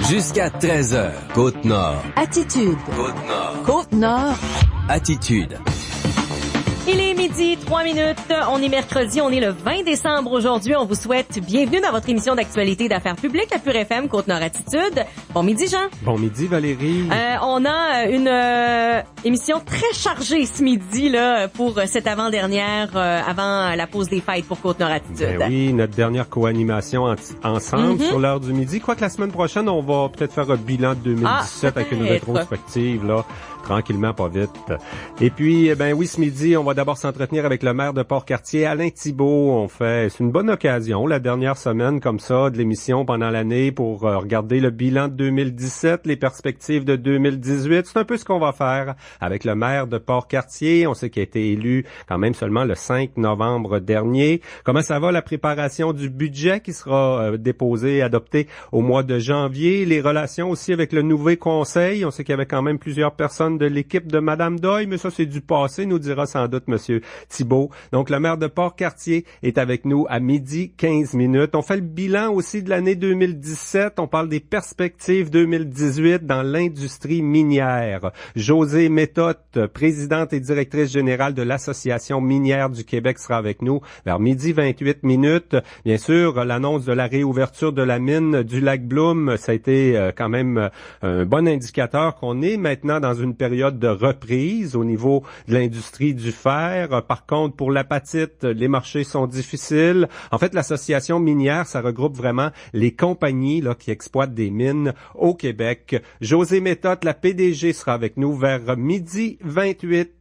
Jusqu'à 13h, Côte-Nord. Attitude. Côte-Nord. Côte-Nord. Attitude. Il est midi, 3 minutes. On est mercredi, on est le 20 décembre aujourd'hui. On vous souhaite bienvenue dans votre émission d'actualité d'affaires publiques à Pure FM, Côte-Nord Attitude. Bon midi, Jean. Bon midi, Valérie. On a une émission très chargée ce midi là pour cette avant-dernière, avant la pause des fêtes pour Côte-Nord Attitude. Ben oui, notre dernière co-animation ensemble sur l'heure du midi. Quoique la semaine prochaine, on va peut-être faire un bilan de 2017 avec une rétrospective, là. Tranquillement, pas vite. Et puis, ben oui, ce midi, on va d'abord s'entretenir avec le maire de Port-Cartier, Alain Thibault. C'est une bonne occasion, la dernière semaine comme ça de l'émission pendant l'année pour regarder le bilan de 2017, les perspectives de 2018. C'est un peu ce qu'on va faire avec le maire de Port-Cartier. On sait qu'il a été élu quand même seulement le 5 novembre dernier. Comment ça va la préparation du budget qui sera déposé, adopté au mois de janvier? Les relations aussi avec le nouveau conseil. On sait qu'il y avait quand même plusieurs personnes de l'équipe de Madame Doyle, mais ça, c'est du passé, nous dira sans doute Monsieur Thibault. Donc, le maire de Port-Cartier est avec nous à midi 15 minutes. On fait le bilan aussi de l'année 2017. On parle des perspectives 2018 dans l'industrie minière. Josée Méthode, présidente et directrice générale de l'Association minière du Québec, sera avec nous vers midi 28 minutes. Bien sûr, l'annonce de la réouverture de la mine du lac Bloom, ça a été quand même un bon indicateur qu'on est maintenant dans une période de reprise au niveau de l'industrie du fer. Par contre, pour l'apatite, les marchés sont difficiles. En fait, l'association minière, ça regroupe vraiment les compagnies là qui exploitent des mines au Québec. Josée Méthode, la PDG, sera avec nous vers midi 28.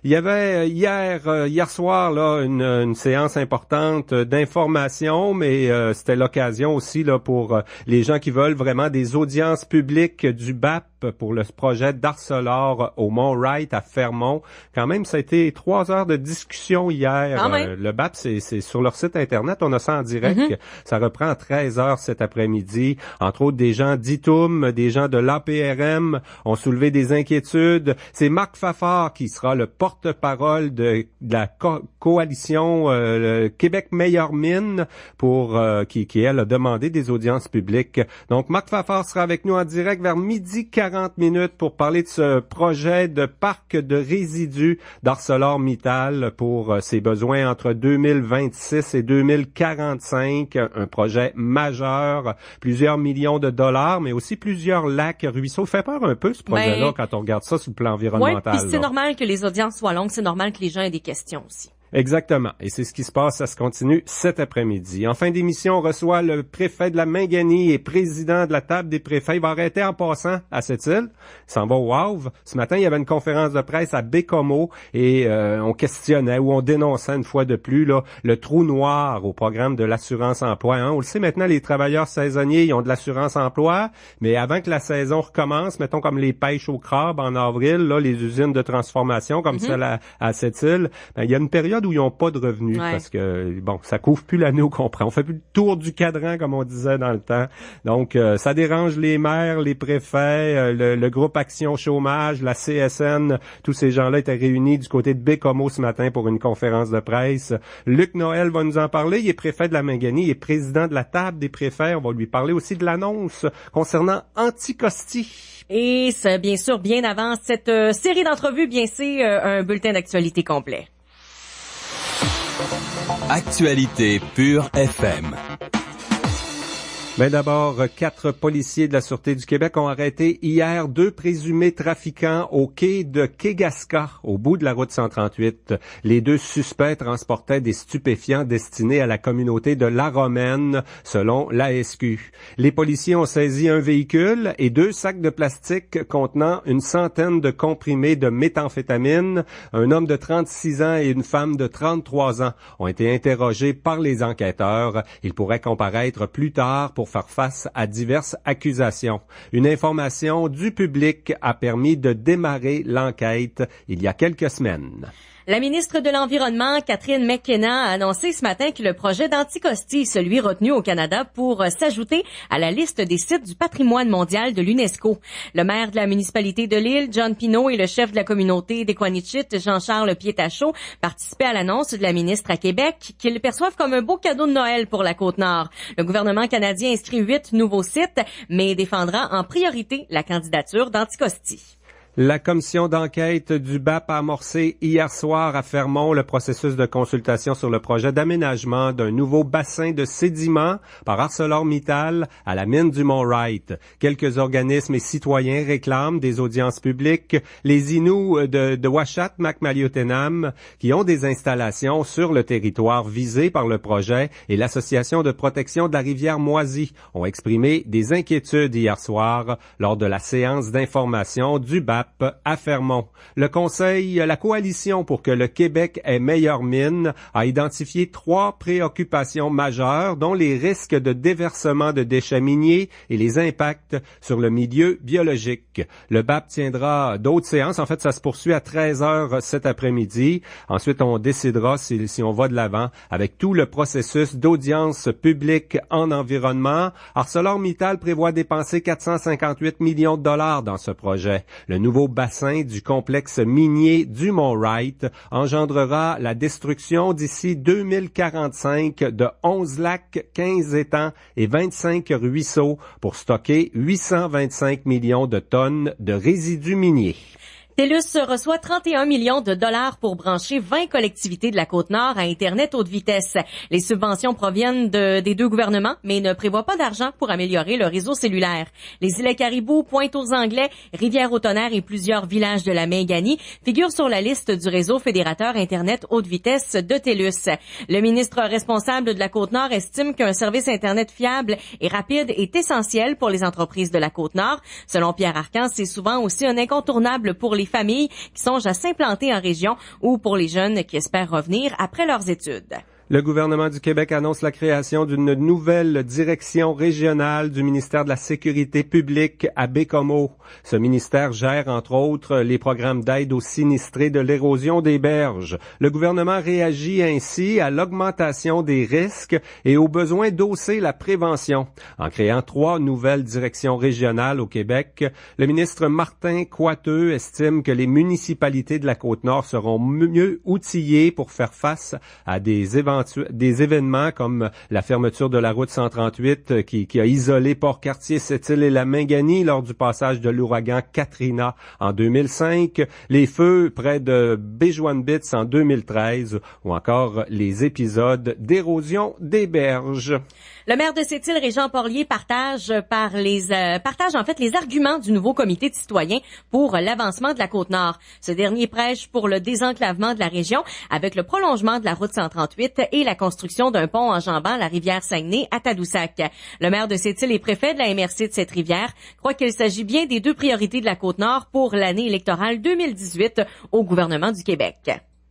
Il y avait hier soir là une séance importante d'information, mais c'était l'occasion aussi là pour les gens qui veulent vraiment des audiences publiques du BAP pour le projet d'Arcelor au Mont-Wright à Fermont. Quand même, ça a été 3 heures de discussion hier. Le BAP, c'est sur leur site Internet. On a ça en direct. Ça reprend à 13 heures cet après-midi. Entre autres, des gens d'ITUM, des gens de l'APRM ont soulevé des inquiétudes. C'est Marc Fafard qui sera le porte-parole de la coalition Québec Meilleure Mine pour qui elle a demandé des audiences publiques. Donc Marc Fafard sera avec nous en direct vers midi 40 minutes pour parler de ce projet de parc de résidus d'ArcelorMittal pour ses besoins entre 2026 et 2045, un projet majeur, plusieurs millions de dollars, mais aussi plusieurs lacs, ruisseaux. Fait peur un peu ce projet-là quand on regarde ça sur le plan environnemental. Oui, puis c'est normal que les audiences soient longues, c'est normal que les gens aient des questions aussi. Exactement. Et c'est ce qui se passe, ça se continue cet après-midi. En fin d'émission, on reçoit le préfet de la Minganie et président de la table des préfets. Il va arrêter en passant à cette île. Il s'en va au Havre. Ce matin, il y avait une conférence de presse à Bécomo et on questionnait ou on dénonçait une fois de plus là le trou noir au programme de l'assurance emploi. Hein? On le sait maintenant, les travailleurs saisonniers, ils ont de l'assurance emploi, mais avant que la saison recommence, mettons comme les pêches au crabe en avril, là, les usines de transformation comme celle à cette île, ben, il y a une période où ils n'ont pas de revenus parce que, bon, ça couvre plus l'année au complet. On fait plus le tour du cadran, comme on disait dans le temps. Donc, ça dérange les maires, les préfets, le groupe Action Chômage, la CSN. Tous ces gens-là étaient réunis du côté de Bécomo ce matin pour une conférence de presse. Luc Noël va nous en parler. Il est préfet de la Minganie, il est président de la table des préfets. On va lui parler aussi de l'annonce concernant Anticosti. Et c'est bien sûr, bien avant cette série d'entrevues, bien c'est un bulletin d'actualité complet. Actualité Pure FM. Mais d'abord, 4 policiers de la Sûreté du Québec ont arrêté hier 2 présumés trafiquants au quai de Kegaska, au bout de la route 138. Les 2 suspects transportaient des stupéfiants destinés à la communauté de La Romaine, selon l'ASQ. Les policiers ont saisi un véhicule et 2 sacs de plastique contenant une centaine de comprimés de méthamphétamine. Un homme de 36 ans et une femme de 33 ans ont été interrogés par les enquêteurs. Ils pourraient comparaître plus tard pour faire face à diverses accusations. Une information du public a permis de démarrer l'enquête il y a quelques semaines. La ministre de l'Environnement, Catherine McKenna, a annoncé ce matin que le projet d'Anticosti, celui retenu au Canada pour s'ajouter à la liste des sites du patrimoine mondial de l'UNESCO. Le maire de la municipalité de l'île, John Pinault, et le chef de la communauté d'Equanichit, Jean-Charles Pietachot, participaient à l'annonce de la ministre à Québec qu'ils perçoivent comme un beau cadeau de Noël pour la Côte-Nord. Le gouvernement canadien inscrit 8 nouveaux sites, mais défendra en priorité la candidature d'Anticosti. La commission d'enquête du BAP a amorcé hier soir à Fermont le processus de consultation sur le projet d'aménagement d'un nouveau bassin de sédiments par ArcelorMittal à la mine du Mont-Wright. Quelques organismes et citoyens réclament des audiences publiques. Les Inuits de Uashat Makmaliotenam, qui ont des installations sur le territoire visé par le projet, et l'Association de protection de la rivière Moisy ont exprimé des inquiétudes hier soir lors de la séance d'information du BAP à Fermont. La coalition pour que le Québec ait meilleure mine a identifié 3 préoccupations majeures, dont les risques de déversement de déchets miniers et les impacts sur le milieu biologique. Le BAP tiendra d'autres séances. En fait, ça se poursuit à 13h cet après-midi. Ensuite, on décidera si on va de l'avant avec tout le processus d'audience publique en environnement. ArcelorMittal prévoit dépenser 458 millions de dollars dans ce projet. Le nouveau bassin du complexe minier du Mont-Wright engendrera la destruction d'ici 2045 de 11 lacs, 15 étangs et 25 ruisseaux pour stocker 825 millions de tonnes de résidus miniers. TELUS reçoit 31 millions de dollars pour brancher 20 collectivités de la Côte-Nord à Internet haute vitesse. Les subventions proviennent des 2 gouvernements, mais ne prévoient pas d'argent pour améliorer le réseau cellulaire. Les îlets Caribou, Pointe-aux-Anglais, Rivière-au-Tonnerre et plusieurs villages de la Mainganie figurent sur la liste du réseau fédérateur Internet haute vitesse de TELUS. Le ministre responsable de la Côte-Nord estime qu'un service Internet fiable et rapide est essentiel pour les entreprises de la Côte-Nord. Selon Pierre Arcan, c'est souvent aussi un incontournable pour les familles qui songent à s'implanter en région ou pour les jeunes qui espèrent revenir après leurs études. Le gouvernement du Québec annonce la création d'une nouvelle direction régionale du ministère de la Sécurité publique à Baie-Comeau. Ce ministère gère, entre autres, les programmes d'aide aux sinistrés de l'érosion des berges. Le gouvernement réagit ainsi à l'augmentation des risques et au besoin d'hausser la prévention. En créant 3 nouvelles directions régionales au Québec, le ministre Martin Coiteux estime que les municipalités de la Côte-Nord seront mieux outillées pour faire face à des événements comme la fermeture de la route 138 qui a isolé Port-Cartier, Sept-Îles et la Mainganie lors du passage de l'ouragan Katrina en 2005, les feux près de Baie-Joinville en 2013 ou encore les épisodes d'érosion des berges. Le maire de Sept-Îles, Régent Porlier, partage en fait les arguments du nouveau comité de citoyens pour l'avancement de la Côte-Nord. Ce dernier prêche pour le désenclavement de la région avec le prolongement de la route 138 et la construction d'un pont enjambant la rivière Saguenay à Tadoussac. Le maire de Sept-Îles et préfet de la MRC de cette rivière croit qu'il s'agit bien des 2 priorités de la Côte-Nord pour l'année électorale 2018 au gouvernement du Québec.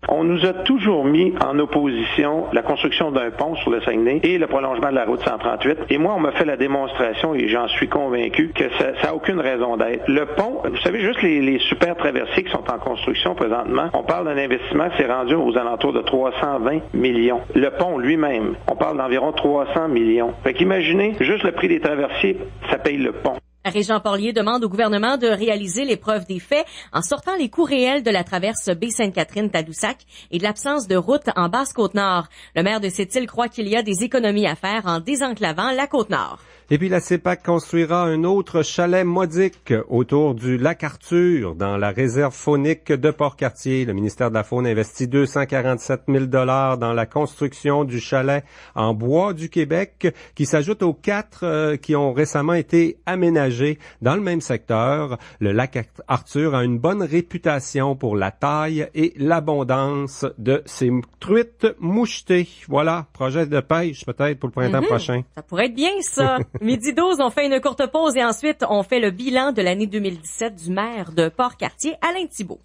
On nous a toujours mis en opposition la construction d'un pont sur le Saguenay et le prolongement de la route 138. Et moi, on m'a fait la démonstration, et j'en suis convaincu, que ça n'a aucune raison d'être. Le pont, vous savez, juste les super traversiers qui sont en construction présentement, on parle d'un investissement qui s'est rendu aux alentours de 320 millions. Le pont lui-même, on parle d'environ 300 millions. Fait qu'imaginez, juste le prix des traversiers, ça paye le pont. Régent Porlier demande au gouvernement de réaliser l'épreuve des faits en sortant les coûts réels de la traverse Baie-Sainte-Catherine-Tadoussac et de l'absence de route en Basse-Côte-Nord. Le maire de Sept-Îles croit qu'il y a des économies à faire en désenclavant la Côte-Nord. Et puis la CEPAC construira un autre chalet modique autour du lac Arthur dans la réserve faunique de Port-Cartier. Le ministère de la Faune investit 247 000 $ dans la construction du chalet en bois du Québec qui s'ajoute aux 4 qui ont récemment été aménagés dans le même secteur. Le lac Arthur a une bonne réputation pour la taille et l'abondance de ses truites mouchetées. Voilà, projet de pêche peut-être pour le printemps prochain. Ça pourrait être bien ça. 12h, on fait une courte pause et ensuite on fait le bilan de l'année 2017 du maire de Port-Cartier, Alain Thibault.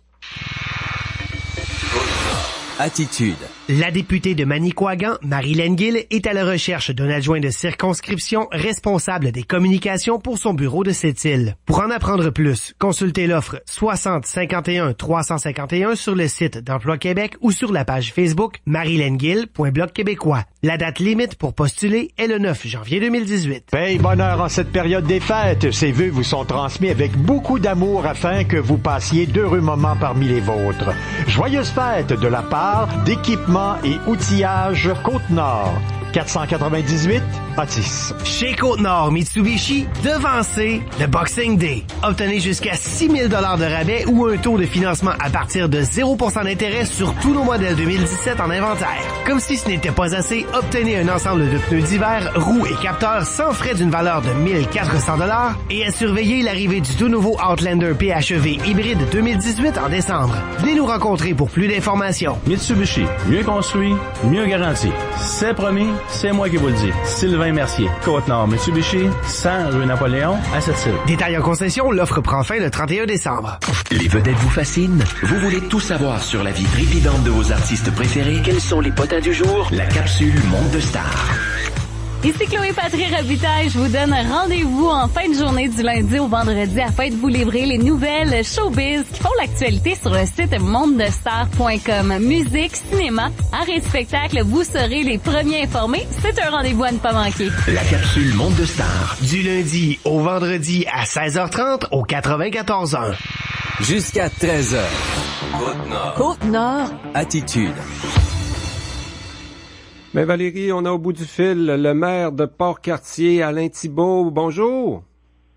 Attitude. La députée de Manicouagan, Marie-Laine Gill, est à la recherche d'un adjoint de circonscription responsable des communications pour son bureau de cette île. Pour en apprendre plus, consultez l'offre 6051-351 sur le site d'Emploi Québec ou sur la page Facebook marilainegill.bloc québécois. La date limite pour postuler est le 9 janvier 2018. Paye bonheur en cette période des fêtes. Ces vœux vous sont transmis avec beaucoup d'amour afin que vous passiez d'heureux moments parmi les vôtres. Joyeuses fêtes de la part d'équipement et outillage Côte-Nord. 498 Otis. Chez Côte-Nord Mitsubishi, devancez le Boxing Day. Obtenez jusqu'à 6 000 $ de rabais ou un taux de financement à partir de 0% d'intérêt sur tous nos modèles 2017 en inventaire. Comme si ce n'était pas assez, obtenez un ensemble de pneus d'hiver, roues et capteurs sans frais d'une valeur de 1 400 $ et à surveiller l'arrivée du tout nouveau Outlander PHEV hybride 2018 en décembre. Venez nous rencontrer pour plus d'informations. Mitsubishi, mieux construit, mieux garanti. C'est promis, c'est moi qui vous le dis. Sylvain Mercier, Côte-Nord, Mitsubishi, 100 rue Napoléon, à Sept-Îles. Détail en concession, l'offre prend fin le 31 décembre. Les vedettes vous fascinent? Vous voulez tout savoir sur la vie trépidante de vos artistes préférés? Quels sont les potins du jour? La capsule Monde de Stars. Ici Chloé Patry Robitaille, je vous donne un rendez-vous en fin de journée du lundi au vendredi afin de vous livrer les nouvelles showbiz qui font l'actualité sur le site mondedestar.com. Musique, cinéma, art et spectacle, vous serez les premiers informés. C'est un rendez-vous à ne pas manquer. La capsule Monde de Stars. Du lundi au vendredi à 16h30 au 94.1. Jusqu'à 13h. Côte-Nord. Côte-Nord. Attitude. Mais Valérie, on a au bout du fil le maire de Port-Cartier, Alain Thibault. Bonjour.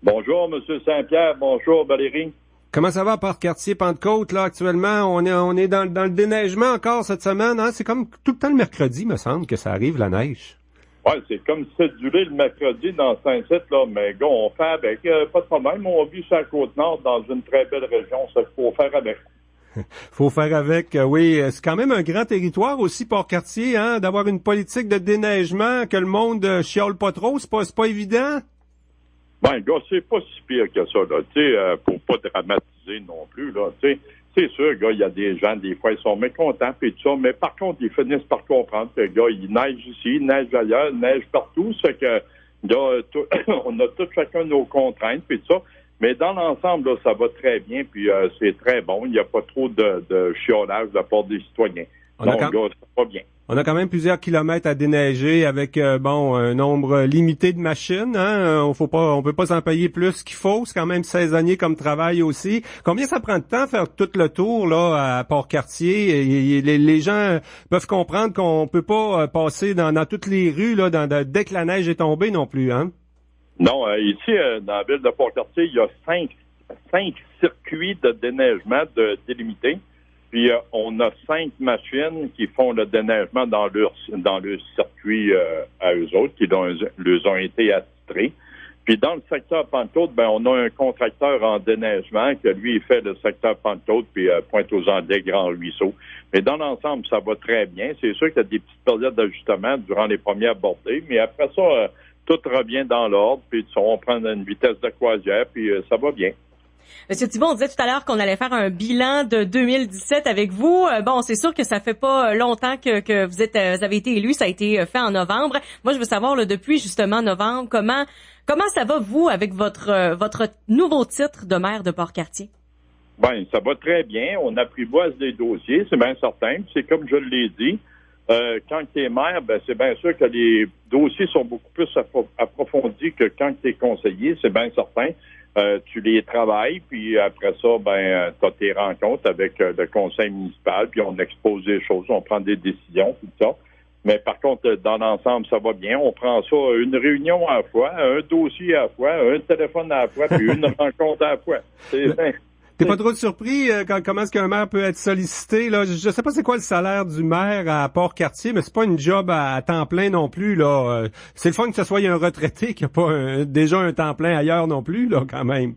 Bonjour, M. Saint-Pierre. Bonjour, Valérie. Comment ça va à Port-Cartier, Pentecôte, là, actuellement? On est dans le déneigement encore cette semaine, hein? C'est comme tout le temps le mercredi, me semble, que ça arrive, la neige. Ouais, c'est comme cédulé le mercredi dans Saint-Site, là, mais gars, on fait avec. Pas de problème. On vit sur la Côte-Nord dans une très belle région, ça qu'il faut faire avec. Faut faire avec, oui. C'est quand même un grand territoire aussi, Port-Cartier, hein, d'avoir une politique de déneigement, que le monde chiale pas trop, c'est pas évident. Ben, gars, c'est pas si pire que ça, là, tu sais, pour pas dramatiser non plus, là, tu sais. C'est sûr, gars, il y a des gens, des fois, ils sont mécontents, pis tout ça, mais par contre, ils finissent par comprendre que, gars, il neige ici, il neige ailleurs, il neige partout, c'est que, gars, on a tous chacun nos contraintes, pis tout ça. Mais dans l'ensemble, là, ça va très bien, puis c'est très bon. Il n'y a pas trop de chiolage de la part des citoyens. Donc, ça va bien. On a quand même plusieurs kilomètres à déneiger avec un nombre limité de machines. Hein? On peut pas s'en payer plus qu'il faut. C'est quand même saisonnier comme travail aussi. Combien ça prend de temps faire tout le tour là à Port-Cartier? Les gens peuvent comprendre qu'on peut pas passer dans toutes les rues là dès que la neige est tombée non plus, hein? Non, ici, dans la ville de Port-Cartier, il y a cinq circuits de déneigement délimités. Puis, on a 5 machines qui font le déneigement dans leur circuit à eux autres, qui leur ont été attitrés. Puis, dans le secteur Pentecôte, on a un contracteur en déneigement que lui, il fait le secteur Pentecôte, puis Pointe-aux-Anglais, Grand Ruisseau. Mais dans l'ensemble, ça va très bien. C'est sûr qu'il y a des petites périodes d'ajustement durant les premières bordées, mais après ça, tout revient dans l'ordre, puis on prend une vitesse de croisière, puis ça va bien. Monsieur Thibault, on disait tout à l'heure qu'on allait faire un bilan de 2017 avec vous. Bon, c'est sûr que ça fait pas longtemps que vous avez été élu, ça a été fait en novembre. Moi, je veux savoir, là, depuis justement novembre, comment ça va, vous, avec votre nouveau titre de maire de Port-Cartier? Ben, ça va très bien. On apprivoise les dossiers, c'est bien certain. C'est comme je l'ai dit. Quand tu es maire, c'est bien sûr que les dossiers sont beaucoup plus approfondis que quand tu es conseiller, c'est bien certain. Tu les travailles, puis après ça, tu as tes rencontres avec le conseil municipal, puis on expose des choses, on prend des décisions, tout ça. Mais par contre, dans l'ensemble, ça va bien. On prend ça une réunion à la fois, un dossier à la fois, un téléphone à la fois, puis une rencontre à la fois. T'es pas trop surpris comment est-ce qu'un maire peut être sollicité, là? Je sais pas c'est quoi le salaire du maire à Port-Cartier, mais c'est pas une job à temps plein non plus, là. C'est le fun que ce soit un retraité qui a pas déjà un temps plein ailleurs non plus, là, quand même.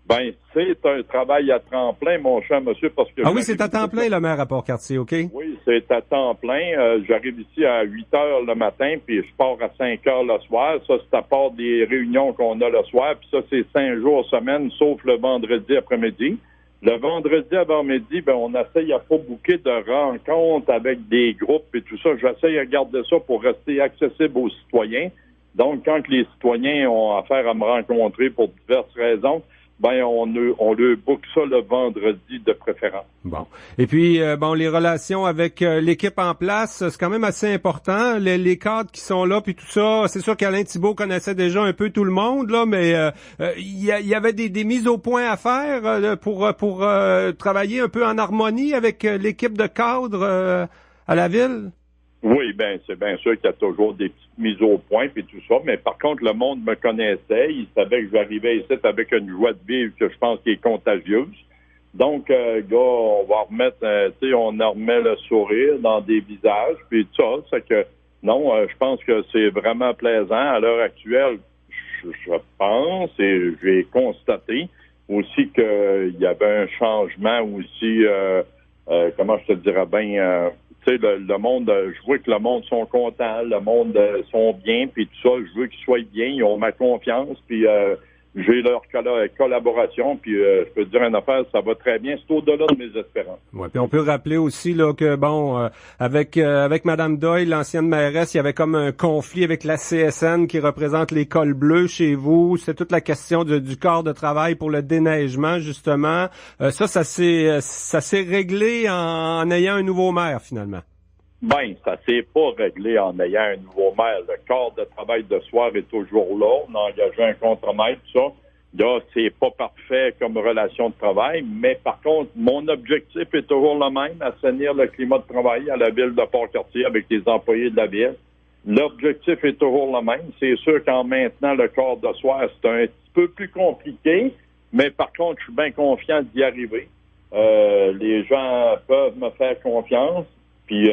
Ben, c'est un travail à temps plein, mon cher monsieur, parce que... Ah oui, c'est à temps plein, le maire à Port-Cartier, OK? Oui, c'est à temps plein. J'arrive ici à 8 heures le matin, puis je pars à 5 heures le soir. Ça, c'est à part des réunions qu'on a le soir, puis ça, c'est 5 jours semaine, sauf le vendredi après-midi. Le vendredi avant-midi, on essaye à pas booker de rencontres avec des groupes et tout ça. J'essaye à garder ça pour rester accessible aux citoyens. Donc, quand les citoyens ont affaire à me rencontrer pour diverses raisons, on leur book ça le vendredi de préférence. Bon. Et puis, les relations avec l'équipe en place, c'est quand même assez important. Les cadres qui sont là, puis tout ça, c'est sûr qu'Alain Thibault connaissait déjà un peu tout le monde, là, mais il y avait des mises au point à faire pour travailler un peu en harmonie avec l'équipe de cadres à la ville. Oui, c'est bien sûr qu'il y a toujours des petites mises au point puis tout ça, mais par contre, le monde me connaissait, il savait que j'arrivais ici avec une joie de vivre que je pense qui est contagieuse. Donc, gars, on va remettre, on remet le sourire dans des visages, puis tout ça, c'est que, non, je pense que c'est vraiment plaisant. À l'heure actuelle, je pense et j'ai constaté aussi qu'il y avait un changement aussi, comment je te dirais bien, le monde, je veux que le monde sont contents, le monde sont bien, puis tout ça, je veux qu'ils soient bien, ils ont ma confiance, puis j'ai leur collaboration, puis je peux te dire une affaire, ça va très bien, c'est au-delà de mes espérances. Ouais, puis on peut rappeler aussi là que avec Mme Doyle, l'ancienne mairesse, il y avait comme un conflit avec la CSN qui représente les cols bleus chez vous. C'est toute la question du corps de travail pour le déneigement, justement. Ça s'est réglé en ayant un nouveau maire, finalement. Ça s'est pas réglé en ayant un nouveau maire. Le corps de travail de soir est toujours là. On a engagé un contre-maître, tout ça. Là, c'est pas parfait comme relation de travail, mais par contre, mon objectif est toujours le même, assainir le climat de travail à la ville de Port-Cartier avec les employés de la ville. L'objectif est toujours le même. C'est sûr qu'en maintenant le corps de soir, c'est un petit peu plus compliqué, mais par contre, je suis bien confiant d'y arriver. Les gens peuvent me faire confiance. Puis,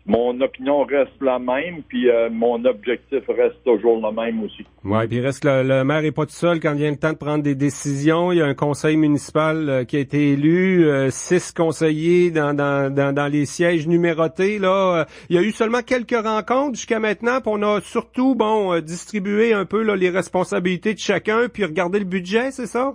mon opinion reste la même, puis mon objectif reste toujours le même aussi. Ouais, puis reste le maire est pas tout seul quand vient le temps de prendre des décisions. Il y a un conseil municipal qui a été élu, 6 conseillers dans les sièges numérotés. Là, il y a eu seulement quelques rencontres jusqu'à maintenant, puis on a surtout distribué un peu là, les responsabilités de chacun, puis regarder le budget, c'est ça?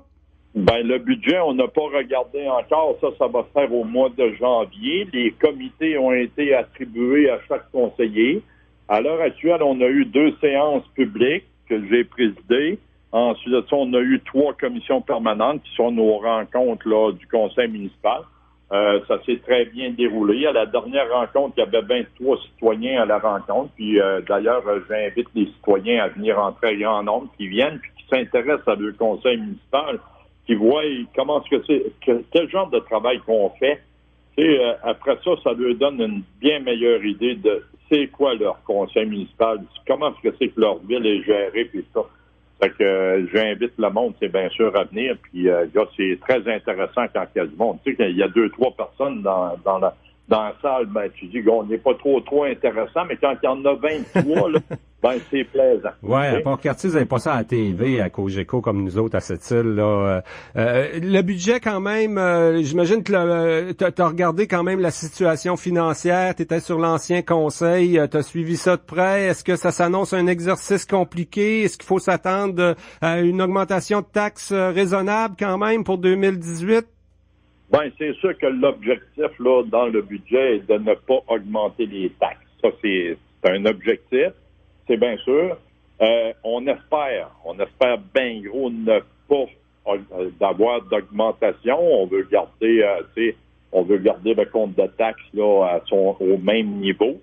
Le budget, on n'a pas regardé encore. Ça va se faire au mois de janvier. Les comités ont été attribués à chaque conseiller. À l'heure actuelle, on a eu 2 séances publiques que j'ai présidées. Ensuite de ça, on a eu 3 commissions permanentes qui sont nos rencontres là, du conseil municipal. Ça s'est très bien déroulé. À la dernière rencontre, il y avait 23 citoyens à la rencontre. Puis d'ailleurs, j'invite les citoyens à venir en très grand nombre, qui viennent puis qui s'intéressent à le conseil municipal, qui voient comment quel genre de travail qu'on fait. Après ça, ça leur donne une bien meilleure idée de c'est quoi leur conseil municipal, comment est-ce que c'est que leur ville est gérée, puis ça. Fait que j'invite le monde, c'est bien sûr, à venir. Puis c'est très intéressant quand il y a du monde. Tu sais qu'il y a 2-3 personnes dans la salle, tu dis qu'on n'est pas trop intéressant, mais quand il y en a 23, là, c'est plaisant. Ouais, à Port-Cartier, vous n'avez pas ça à la TV, à Cogeco, comme nous autres, à cette île, là. Le budget, quand même, j'imagine que t'as regardé quand même la situation financière, t'étais sur l'ancien conseil, t'as suivi ça de près. Est-ce que ça s'annonce un exercice compliqué? Est-ce qu'il faut s'attendre à une augmentation de taxes raisonnable, quand même, pour 2018? C'est sûr que l'objectif, là, dans le budget, est de ne pas augmenter les taxes. Ça, c'est un objectif. C'est bien sûr. On espère bien gros ne pas d'avoir d'augmentation. On veut garder le compte de taxes là au même niveau.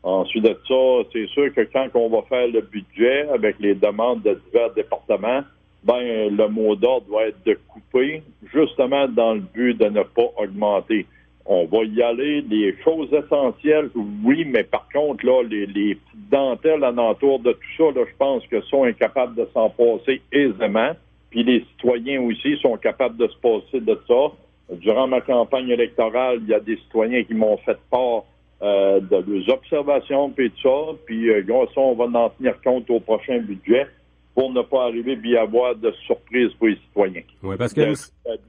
Ensuite de ça, c'est sûr que quand on va faire le budget avec les demandes de divers départements, le mot d'ordre doit être de couper, justement dans le but de ne pas augmenter. On va y aller, les choses essentielles, oui, mais par contre, là, les petites dentelles alentour de tout ça, là, je pense que sont incapables de s'en passer aisément. Puis les citoyens aussi sont capables de se passer de ça. Durant ma campagne électorale, il y a des citoyens qui m'ont fait part de leurs observations, puis tout ça. Puis, ça, on va en tenir compte au prochain budget pour ne pas arriver à y avoir de surprises pour les citoyens. Oui, parce que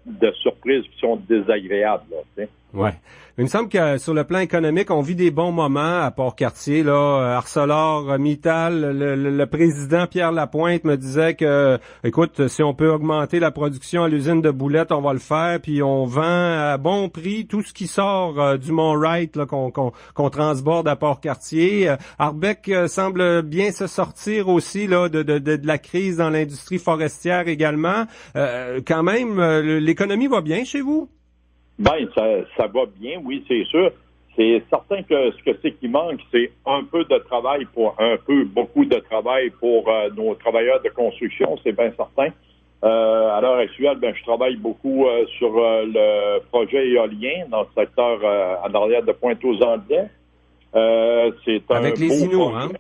de surprises qui sont désagréables. Là, tu sais. Ouais. Il me semble que sur le plan économique, on vit des bons moments à Port-Cartier. Là, ArcelorMittal, le président Pierre Lapointe me disait que, écoute, si on peut augmenter la production à l'usine de boulettes, on va le faire. Puis on vend à bon prix tout ce qui sort du Mont-Wright là, qu'on transborde à Port-Cartier. Arbeck semble bien se sortir aussi là de la crise dans l'industrie forestière également. Quand même, l'économie va bien chez vous? Ben, ça va bien, oui, c'est sûr. C'est certain que ce que c'est qui manque, c'est beaucoup de travail pour nos travailleurs de construction, c'est bien certain. À l'heure actuelle, je travaille beaucoup sur le projet éolien dans le secteur en arrière de Pointe-aux-Anglais. C'est avec les Inuits, hein?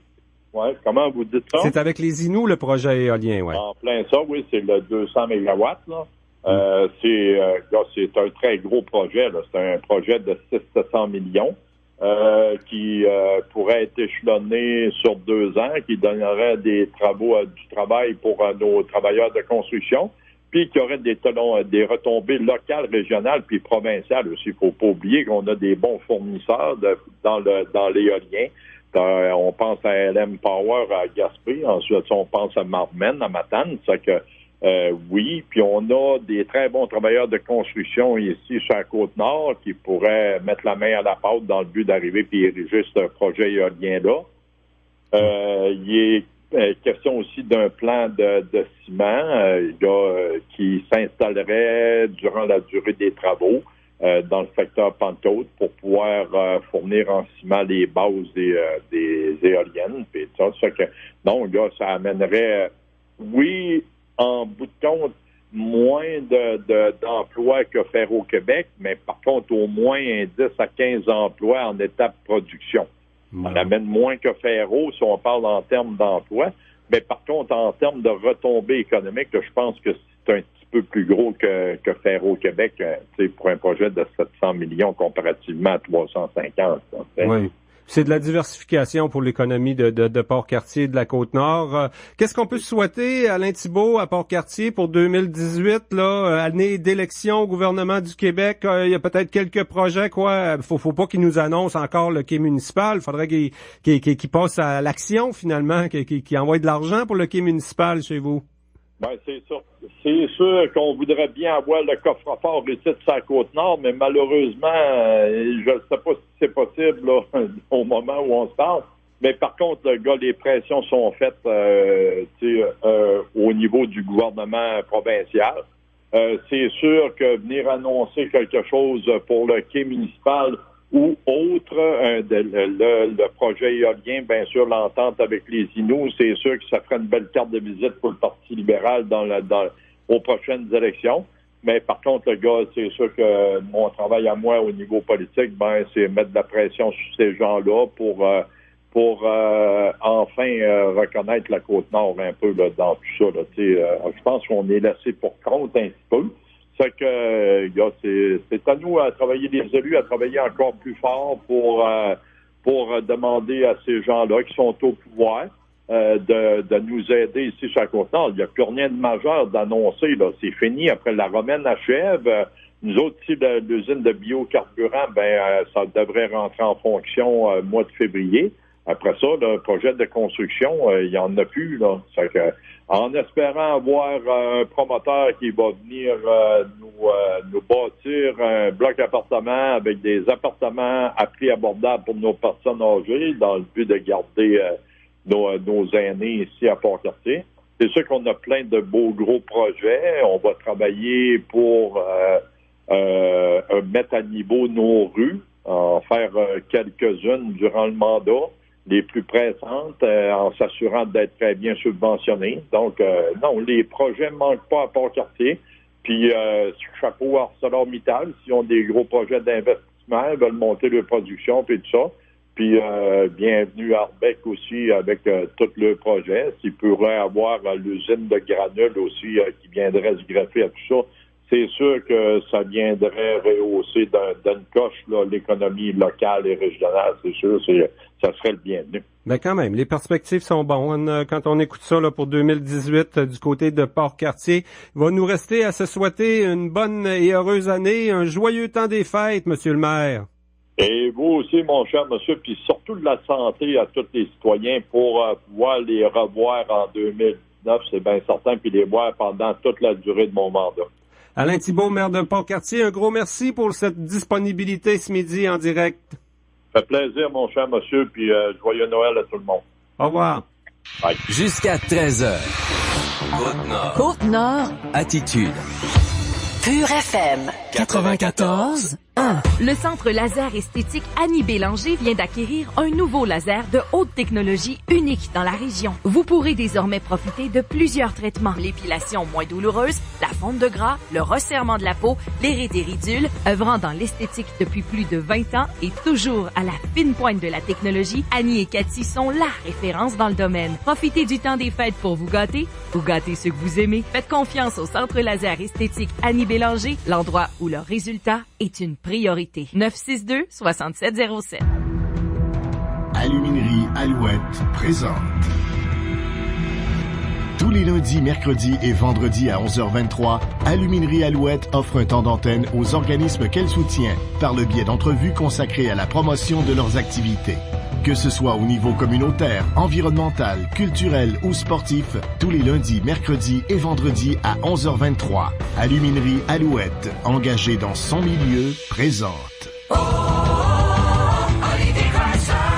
Ouais, comment vous dites ça? C'est avec les Inuits, le projet éolien, ouais. En plein ça, oui, c'est le 200 mégawatts, là. C'est un très gros projet, là. C'est un projet de 600-700 millions qui pourrait être échelonné sur 2 ans, qui donnerait du travail pour nos travailleurs de construction, puis qui aurait des retombées locales, régionales, puis provinciales aussi. Il faut pas oublier qu'on a des bons fournisseurs dans l'éolien. On pense à LM Power à Gaspé, ensuite on pense à Marmen, à Matane, c'est que oui, puis on a des très bons travailleurs de construction ici sur la Côte-Nord qui pourraient mettre la main à la pâte dans le but d'arriver puis ériger ce projet éolien-là. Il est question aussi d'un plan de ciment qui s'installerait durant la durée des travaux dans le secteur Pentecôte pour pouvoir fournir en ciment les bases des éoliennes. Puis ça, donc là, ça amènerait, oui, en bout de compte, moins d'emplois que Ferro-Québec, mais par contre, au moins 10 à 15 emplois en étape production. On amène moins que Ferro, si on parle en termes d'emplois, mais par contre, en termes de retombées économiques, je pense que c'est un petit peu plus gros que Ferro-Québec, pour un projet de 700 millions comparativement à 350. Oui. C'est de la diversification pour l'économie de Port-Cartier et de la Côte-Nord. Qu'est-ce qu'on peut souhaiter, Alain Thibault, à Port-Cartier pour 2018, là, année d'élection au gouvernement du Québec? Il y a peut-être quelques projets, quoi. Faut pas qu'ils nous annoncent encore le quai municipal. Il faudrait qu'ils passent à l'action, finalement, qu'ils envoient de l'argent pour le quai municipal chez vous. Ben, c'est sûr. C'est sûr qu'on voudrait bien avoir le coffre-fort ici de sa Côte-Nord, mais malheureusement, je ne sais pas si c'est possible là, au moment où on se parle. Mais par contre, les pressions sont faites au niveau du gouvernement provincial. C'est sûr que venir annoncer quelque chose pour le quai municipal ou autre, le projet éolien, bien sûr, l'entente avec les Inuits, c'est sûr que ça ferait une belle carte de visite pour le Parti libéral aux prochaines élections. Mais par contre, le gars, c'est sûr que mon travail à moi au niveau politique, c'est mettre de la pression sur ces gens-là pour enfin reconnaître la Côte-Nord un peu là, dans tout ça. Là, je pense qu'on est laissé pour compte un petit peu. C'est que c'est à nous à travailler les élus, à travailler encore plus fort pour demander à ces gens-là qui sont au pouvoir de nous aider ici sur la Côte-Nord. Il n'y a plus rien de majeur d'annoncer. Là. C'est fini. Après la romaine achève. Nous autres, ici, l'usine de biocarburant, ça devrait rentrer en fonction mois de février. Après ça, le projet de construction, il n'y en a plus. Là. C'est que, en espérant avoir un promoteur qui va venir nous bâtir un bloc appartement avec des appartements à prix abordable pour nos personnes âgées dans le but de garder nos aînés ici à Port-Cartier. C'est sûr qu'on a plein de beaux gros projets. On va travailler pour mettre à niveau nos rues, en faire quelques-unes durant le mandat, les plus pressantes, en s'assurant d'être très bien subventionnés. Donc, non, les projets ne manquent pas à Port-Cartier. Puis, chapeau à ArcelorMittal, s'ils ont des gros projets d'investissement, ils veulent monter leur production, puis tout ça. Puis, bienvenue à Arbeck aussi avec tous leurs projets. S'ils pourraient avoir l'usine de granules aussi qui viendrait se greffer à tout ça, c'est sûr que ça viendrait rehausser d'une coche là, l'économie locale et régionale, c'est sûr, ça serait le bienvenu. Ben quand même, les perspectives sont bonnes. Quand on écoute ça là, pour 2018 du côté de Port-Cartier, il va nous rester à se souhaiter une bonne et heureuse année, un joyeux temps des fêtes, Monsieur le maire. Et vous aussi, mon cher monsieur, puis surtout de la santé à tous les citoyens pour pouvoir les revoir en 2019, c'est bien certain, puis les voir pendant toute la durée de mon mandat. Alain Thibault, maire de Port-Cartier, un gros merci pour cette disponibilité ce midi en direct. Ça fait plaisir, mon cher monsieur, puis joyeux Noël à tout le monde. Au revoir. Bye. Jusqu'à 13h. Côte-Nord. Côte-Nord. Attitude. Pure FM 94.1. Le Centre laser esthétique Annie Bélanger vient d'acquérir un nouveau laser de haute technologie unique dans la région. Vous pourrez désormais profiter de plusieurs traitements. L'épilation moins douloureuse, la fonte de gras, le resserrement de la peau, les ridules, œuvrant dans l'esthétique depuis plus de 20 ans et toujours à la fine pointe de la technologie, Annie et Cathy sont la référence dans le domaine. Profitez du temps des fêtes pour vous gâter ceux que vous aimez. Faites confiance au Centre laser esthétique Annie Bélanger, l'endroit où le résultat est une priorité. 962-6707. Aluminerie Alouette présente. Tous les lundis, mercredis et vendredis à 11h23, Aluminerie Alouette offre un temps d'antenne aux organismes qu'elle soutient par le biais d'entrevues consacrées à la promotion de leurs activités. Que ce soit au niveau communautaire, environnemental, culturel ou sportif, tous les lundis, mercredis et vendredis à 11h23. Aluminerie Alouette, engagée dans son milieu, présente.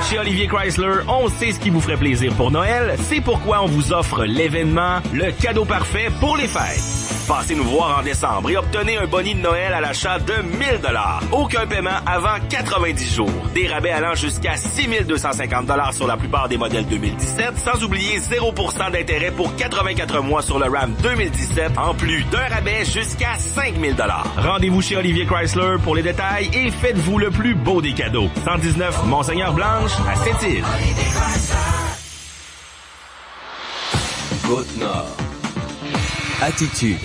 Chez Olivier Chrysler, on sait ce qui vous ferait plaisir pour Noël. C'est pourquoi on vous offre l'événement, le cadeau parfait pour les fêtes. Passez nous voir en décembre et obtenez un boni de Noël à l'achat de 1 000 $. Aucun paiement avant 90 jours. Des rabais allant jusqu'à 6 250 $ sur la plupart des modèles 2017, sans oublier 0% d'intérêt pour 84 mois sur le Ram 2017, en plus d'un rabais jusqu'à 5 000 $. Rendez-vous chez Olivier Chrysler pour les détails et faites-vous le plus beau des cadeaux. 119 Monseigneur-Blanche à Sept-Îles. Côte-Nord. Attitude.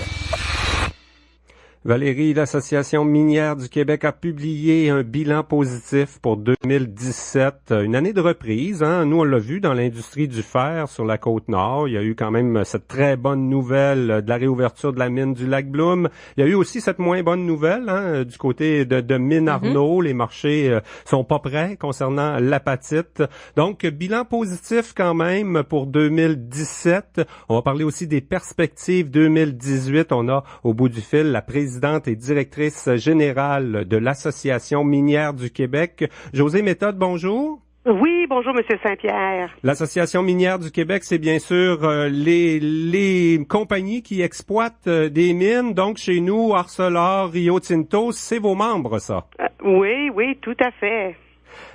Valérie, l'Association minière du Québec a publié un bilan positif pour 2017. Une année de reprise, hein. Nous, on l'a vu dans l'industrie du fer sur la Côte-Nord. Il y a eu quand même cette très bonne nouvelle de la réouverture de la mine du Lac-Bloom. Il y a eu aussi cette moins bonne nouvelle, hein, du côté de Mine Arnaud. Les marchés sont pas prêts concernant l'apatite. Donc, bilan positif quand même pour 2017. On va parler aussi des perspectives 2018. On a au bout du fil la présidente et directrice générale de l'Association minière du Québec. Josée Méthode, bonjour. Oui, bonjour, Monsieur Saint-Pierre. L'Association minière du Québec, c'est bien sûr les compagnies qui exploitent des mines. Donc, chez nous, Arcelor, Rio Tinto, c'est vos membres, ça? Oui, tout à fait.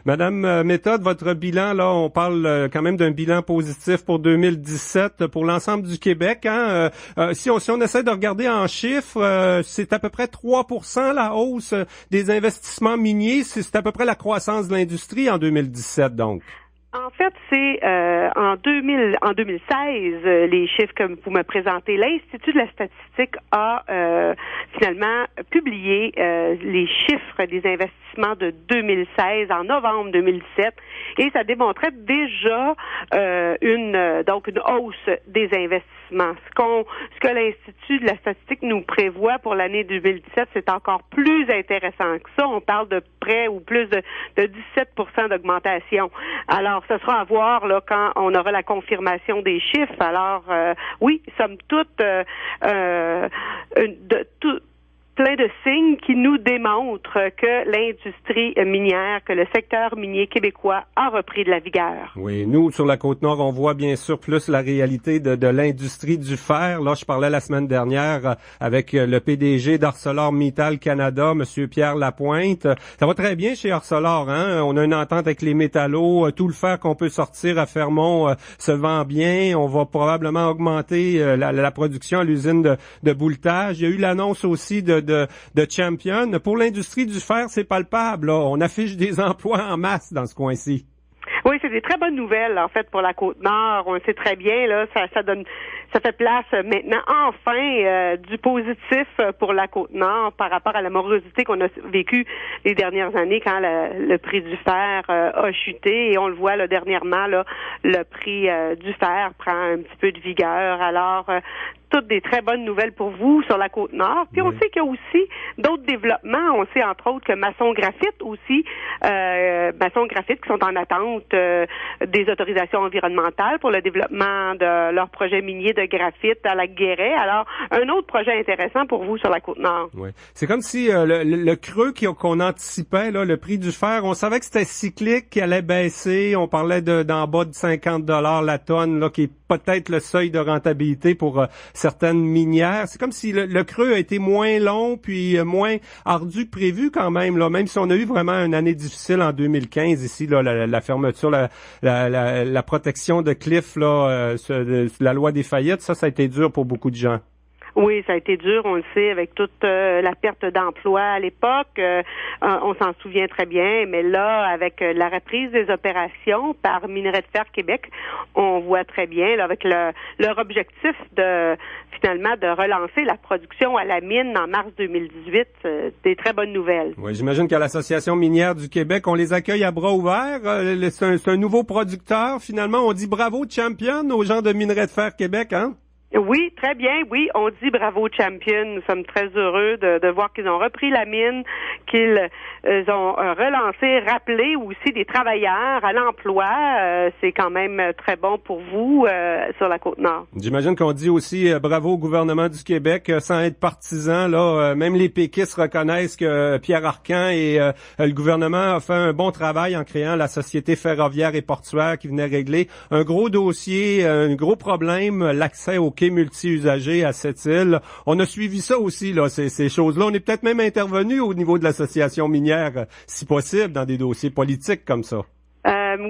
Madame Méthode, votre bilan, là, on parle quand même d'un bilan positif pour 2017 pour l'ensemble du Québec. Hein? Si on essaie de regarder en chiffres, c'est à peu près 3% la hausse des investissements miniers. C'est à peu près la croissance de l'industrie en 2017, donc. En fait, c'est en 2016, les chiffres que vous me présentez, l'Institut de la statistique a finalement publié les chiffres des investissements de 2016 en novembre 2017 et ça démontrait déjà une hausse des investissements. Ce que l'Institut de la statistique nous prévoit pour l'année 2017, c'est encore plus intéressant que ça. On parle de près ou plus de 17% d'augmentation. Alors, ce sera à voir là quand on aura la confirmation des chiffres. Alors, oui, somme toute, plein de signes qui nous démontrent que l'industrie minière, que le secteur minier québécois a repris de la vigueur. Oui, nous, sur la Côte-Nord, on voit bien sûr plus la réalité de l'industrie du fer. Là, je parlais la semaine dernière avec le PDG d'ArcelorMittal Canada, Monsieur Pierre Lapointe. Ça va très bien chez Arcelor, hein? On a une entente avec les métallos. Tout le fer qu'on peut sortir à Fermont se vend bien. On va probablement augmenter la production à l'usine de bouletage. Il y a eu l'annonce aussi de Champion. Pour l'industrie du fer, c'est palpable, là. On affiche des emplois en masse dans ce coin-ci. Oui, c'est des très bonnes nouvelles, en fait, pour la Côte-Nord. On le sait très bien, là, ça fait place maintenant, enfin, du positif pour la Côte-Nord par rapport à la morosité qu'on a vécue les dernières années quand le prix du fer a chuté. Et on le voit, là, dernièrement, là, le prix du fer prend un petit peu de vigueur. Alors, toutes des très bonnes nouvelles pour vous sur la Côte-Nord. Puis on sait qu'il y a aussi d'autres développements. On sait entre autres que Masson Graphite aussi, Masson Graphite qui sont en attente des autorisations environnementales pour le développement de leur projet minier de graphite à Lac-Guéret. Alors, un autre projet intéressant pour vous sur la Côte-Nord. Oui. C'est comme si le creux qu'on anticipait, là, le prix du fer, on savait que c'était cyclique, qu'il allait baisser. On parlait d'en bas de 50 $ la tonne, là, qui est peut-être le seuil de rentabilité pour certaines minières. C'est comme si le creux a été moins long puis moins ardu que prévu quand même, là, même si on a eu vraiment une année difficile en 2015 ici, là, la fermeture, la protection de Cliff, là, la loi des faillites, ça a été dur pour beaucoup de gens. Oui, ça a été dur, on le sait, avec toute la perte d'emploi à l'époque. On s'en souvient très bien, mais là, avec la reprise des opérations par Minerais de Fer Québec, on voit très bien, là, avec leur objectif finalement de relancer la production à la mine en mars 2018, des très bonnes nouvelles. Oui, j'imagine qu'à l'Association minière du Québec, on les accueille à bras ouverts. C'est un nouveau producteur, finalement. On dit bravo Champion aux gens de Minerais de Fer Québec, hein? Oui, très bien. Oui, on dit bravo Champion. Nous sommes très heureux de voir qu'ils ont repris la mine, qu'ils ont relancé, rappelé aussi des travailleurs à l'emploi. C'est quand même très bon pour vous sur la Côte-Nord. J'imagine qu'on dit aussi bravo au gouvernement du Québec, sans être partisan. Là, même les péquistes reconnaissent que Pierre Arcan et le gouvernement a fait un bon travail en créant la Société ferroviaire et portuaire qui venait régler un gros dossier, un gros problème, l'accès aux quais multi-usagers à cette île. On a suivi ça aussi, là, ces choses-là. On est peut-être même intervenu au niveau de l'association minière, si possible, dans des dossiers politiques comme ça.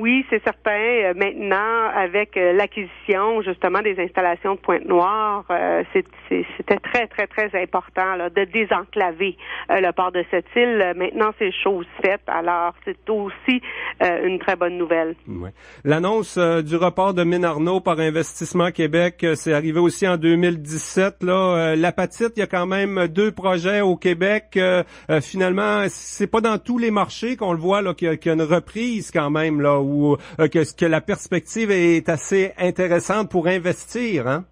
Oui, c'est certain. Maintenant, avec l'acquisition justement des installations de Pointe-Noire, c'était très, très, très important là, de désenclaver le port de cette île. Maintenant, c'est chose faite. Alors, c'est aussi une très bonne nouvelle. Ouais. L'annonce du report de Mine Arnaud par Investissement Québec, c'est arrivé aussi en 2017. Là, l'apatite, il y a quand même 2 projets au Québec. Finalement, c'est pas dans tous les marchés qu'on le voit là qu'il y a une reprise quand même là, où que la perspective est assez intéressante pour investir, hein?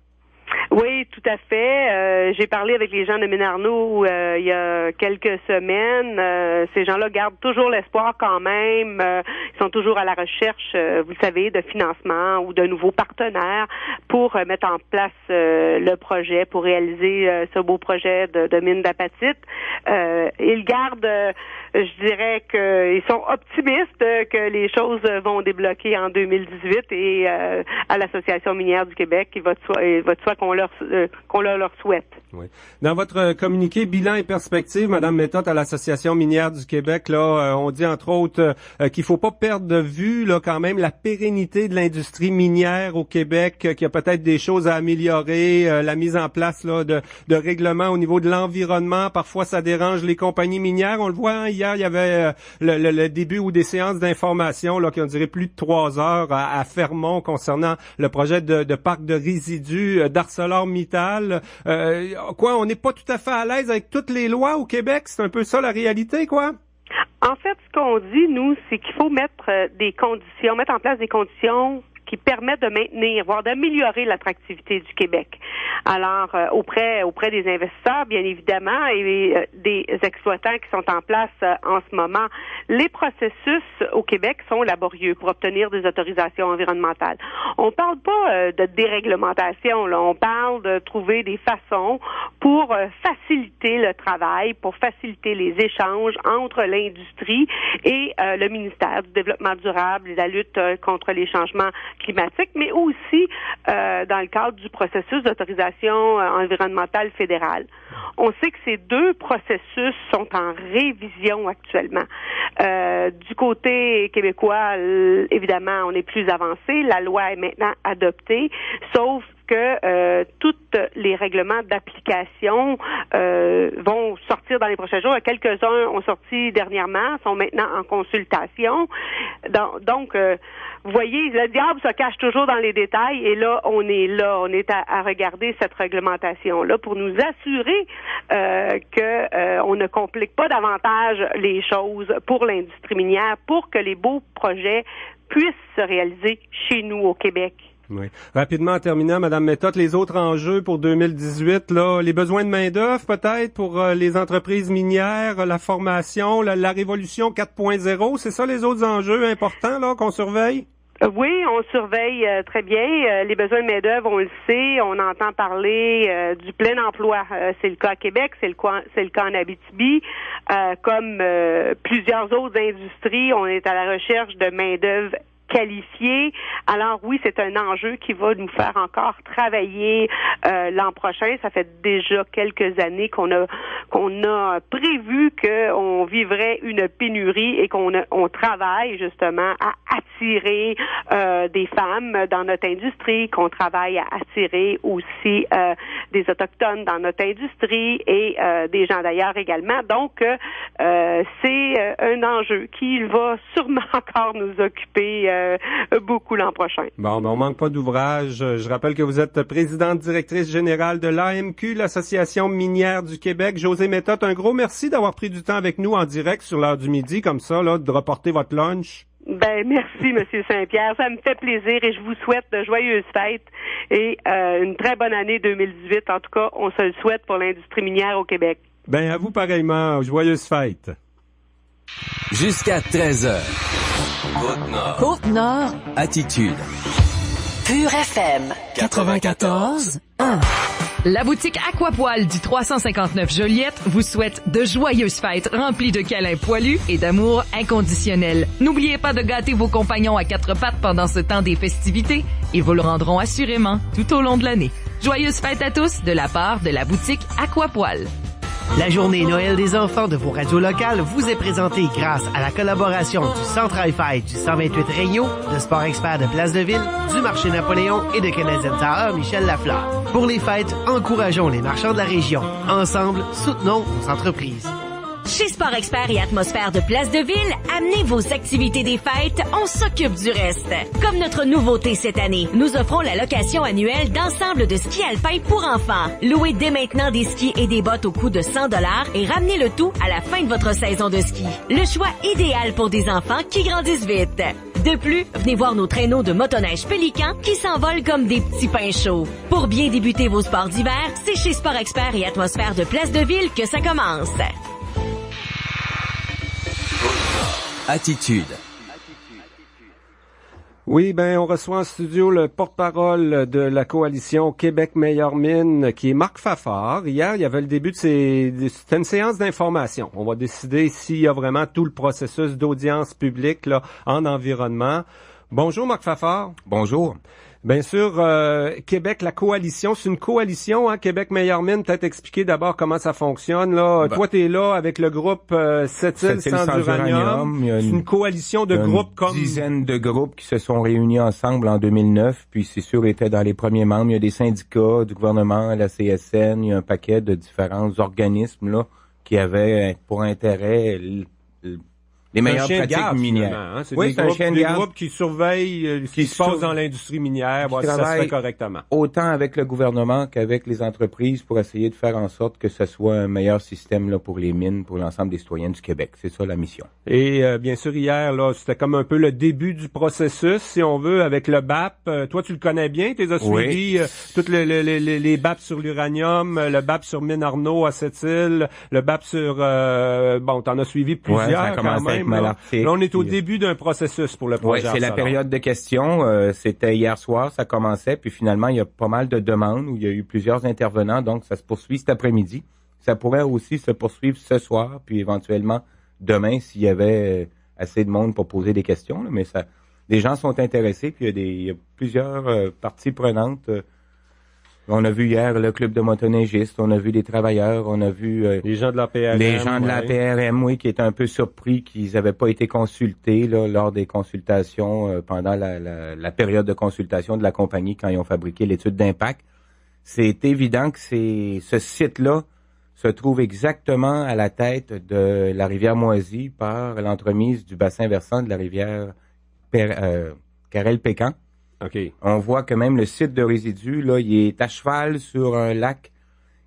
Oui, tout à fait. J'ai parlé avec les gens de Mine Arnaud il y a quelques semaines. Ces gens-là gardent toujours l'espoir quand même. Ils sont toujours à la recherche, vous le savez, de financement ou de nouveaux partenaires pour mettre en place le projet, pour réaliser ce beau projet de mine d'apatite. Ils gardent, je dirais qu'ils sont optimistes que les choses vont débloquer en 2018 et à l'Association minière du Québec, il va de soi qu'on leur souhaite. Oui. Dans votre communiqué bilan et perspective, Madame Méthode, à l'Association minière du Québec, là, on dit entre autres qu'il faut pas perdre de vue là quand même la pérennité de l'industrie minière au Québec, qu'il y a peut-être des choses à améliorer, la mise en place là de règlements au niveau de l'environnement. Parfois, ça dérange les compagnies minières. On le voit, hein, hier, il y avait le début ou des séances d'information là qui ont duré plus de 3 heures à Fermont concernant le projet de parc de résidus d'ArcelorMittal. On n'est pas tout à fait à l'aise avec toutes les lois au Québec. C'est un peu ça la réalité, quoi? En fait, ce qu'on dit, nous, c'est qu'il faut mettre en place des conditions qui permettent de maintenir, voire d'améliorer l'attractivité du Québec. Alors, auprès des investisseurs, bien évidemment, et des exploitants qui sont en place en ce moment, les processus au Québec sont laborieux pour obtenir des autorisations environnementales. On parle pas de déréglementation, là. On parle de trouver des façons pour faciliter le travail, pour faciliter les échanges entre l'industrie et le ministère du Développement durable et de la lutte contre les changements climatiques, mais aussi dans le cadre du processus d'autorisation environnementale fédérale. On sait que ces 2 processus sont en révision actuellement. Du côté québécois, évidemment, on est plus avancé. La loi est maintenant adoptée, sauf que tous les règlements d'application vont sortir dans les prochains jours. Quelques-uns ont sorti dernièrement, sont maintenant en consultation. Donc, vous voyez, le diable se cache toujours dans les détails et là, on est à regarder cette réglementation-là pour nous assurer qu'on ne complique pas davantage les choses pour l'industrie minière, pour que les beaux projets puissent se réaliser chez nous au Québec. Oui. Rapidement, en terminant, Mme Méthode, les autres enjeux pour 2018, là, les besoins de main-d'œuvre peut-être pour les entreprises minières, la formation, la révolution 4.0, c'est ça les autres enjeux importants là qu'on surveille? Oui, on surveille très bien les besoins de main-d'œuvre, on le sait, on entend parler du plein emploi. C'est le cas à Québec, c'est le cas en Abitibi. Comme plusieurs autres industries, on est à la recherche de main-d'œuvre qualifiés. Alors oui, c'est un enjeu qui va nous faire encore travailler l'an prochain. Ça fait déjà quelques années qu'on a prévu qu'on vivrait une pénurie et qu'on travaille justement à attirer des femmes dans notre industrie, qu'on travaille à attirer aussi des Autochtones dans notre industrie et des gens d'ailleurs également. Donc, c'est un enjeu qui va sûrement encore nous occuper beaucoup l'an prochain. Bon, ben on manque pas d'ouvrage. Je rappelle que vous êtes présidente directrice générale de l'AMQ, l'Association minière du Québec. Josée Méthode, un gros merci d'avoir pris du temps avec nous en direct sur l'heure du midi, comme ça, là, de reporter votre lunch. Ben merci, Monsieur Saint-Pierre. Ça me fait plaisir et je vous souhaite de joyeuses fêtes et une très bonne année 2018. En tout cas, on se le souhaite pour l'industrie minière au Québec. Ben à vous pareillement. Joyeuses fêtes. Jusqu'à 13h. Côte-Nord. Côte-Nord. Attitude. Pure FM. 94.1. La boutique Aquapoil du 359 Joliette vous souhaite de joyeuses fêtes remplies de câlins poilus et d'amour inconditionnel. N'oubliez pas de gâter vos compagnons à quatre pattes pendant ce temps des festivités. Ils vous le rendront assurément tout au long de l'année. Joyeuses fêtes à tous de la part de la boutique Aquapoil. La journée Noël des enfants de vos radios locales vous est présentée grâce à la collaboration du Centre Hi-Fi du 128 Regnault, de Sport Expert de Place de Ville, du Marché Napoléon et de Canadian Tower Michel Lafleur. Pour les fêtes, encourageons les marchands de la région. Ensemble, soutenons nos entreprises. Chez Sport Expert et Atmosphère de Place de Ville, amenez vos activités des fêtes, on s'occupe du reste. Comme notre nouveauté cette année, nous offrons la location annuelle d'ensemble de skis alpins pour enfants. Louez dès maintenant des skis et des bottes au coût de 100$ et ramenez le tout à la fin de votre saison de ski. Le choix idéal pour des enfants qui grandissent vite. De plus, venez voir nos traîneaux de motoneige Pélican qui s'envolent comme des petits pains chauds. Pour bien débuter vos sports d'hiver, c'est chez Sport Expert et Atmosphère de Place de Ville que ça commence. Attitude. Oui, ben on reçoit en studio le porte-parole de la coalition Québec Meilleure Mine, qui est Marc Fafard. Hier, il y avait le début c'était une séance d'information. On va décider s'il y a vraiment tout le processus d'audience publique là en environnement. Bonjour Marc Fafard. Bonjour. Bien sûr, Québec, la coalition, c'est une coalition, hein, Québec Meilleure Mine. Peut-être expliquer d'abord comment ça fonctionne. Là, toi, t'es là avec le groupe Sept-Îles sans uranium. C'est une coalition de groupes comme... Une dizaine de groupes qui se sont réunis ensemble en 2009, puis c'est sûr, étaient dans les premiers membres. Il y a des syndicats, du gouvernement, la CSN, il y a un paquet de différents organismes là qui avaient pour intérêt... les meilleures pratiques minières. Hein? C'est des groupes qui surveillent ce qui se passe dans l'industrie minière, voir si ça se fait correctement. Autant avec le gouvernement qu'avec les entreprises pour essayer de faire en sorte que ce soit un meilleur système là, pour les mines, pour l'ensemble des citoyens du Québec. C'est ça la mission. Et bien sûr, hier, là, c'était comme un peu le début du processus, si on veut, avec le BAP. Toi, tu le connais bien, tu as suivi toutes les BAP sur l'uranium, le BAP sur Mine Arnaud à Sept-Îles, le BAP sur... t'en as suivi plusieurs quand même. Là, on est au début d'un processus pour le projet. Oui, c'est la période de questions. C'était hier soir, ça commençait, puis finalement, il y a pas mal de demandes où il y a eu plusieurs intervenants, donc ça se poursuit cet après-midi. Ça pourrait aussi se poursuivre ce soir, puis éventuellement demain s'il y avait assez de monde pour poser des questions. Là, mais les gens sont intéressés, puis il y a plusieurs parties prenantes On a vu hier le club de motoneigistes, on a vu des travailleurs, on a vu les gens de la PRM. Les gens de la PRM, oui, qui étaient un peu surpris qu'ils n'avaient pas été consultés là, lors des consultations pendant la période de consultation de la compagnie quand ils ont fabriqué l'étude d'impact. C'est évident que ce site-là se trouve exactement à la tête de la rivière Moisy par l'entremise du bassin versant de la rivière Carrel-Pécan. Okay. On voit que même le site de résidus, là, il est à cheval sur un lac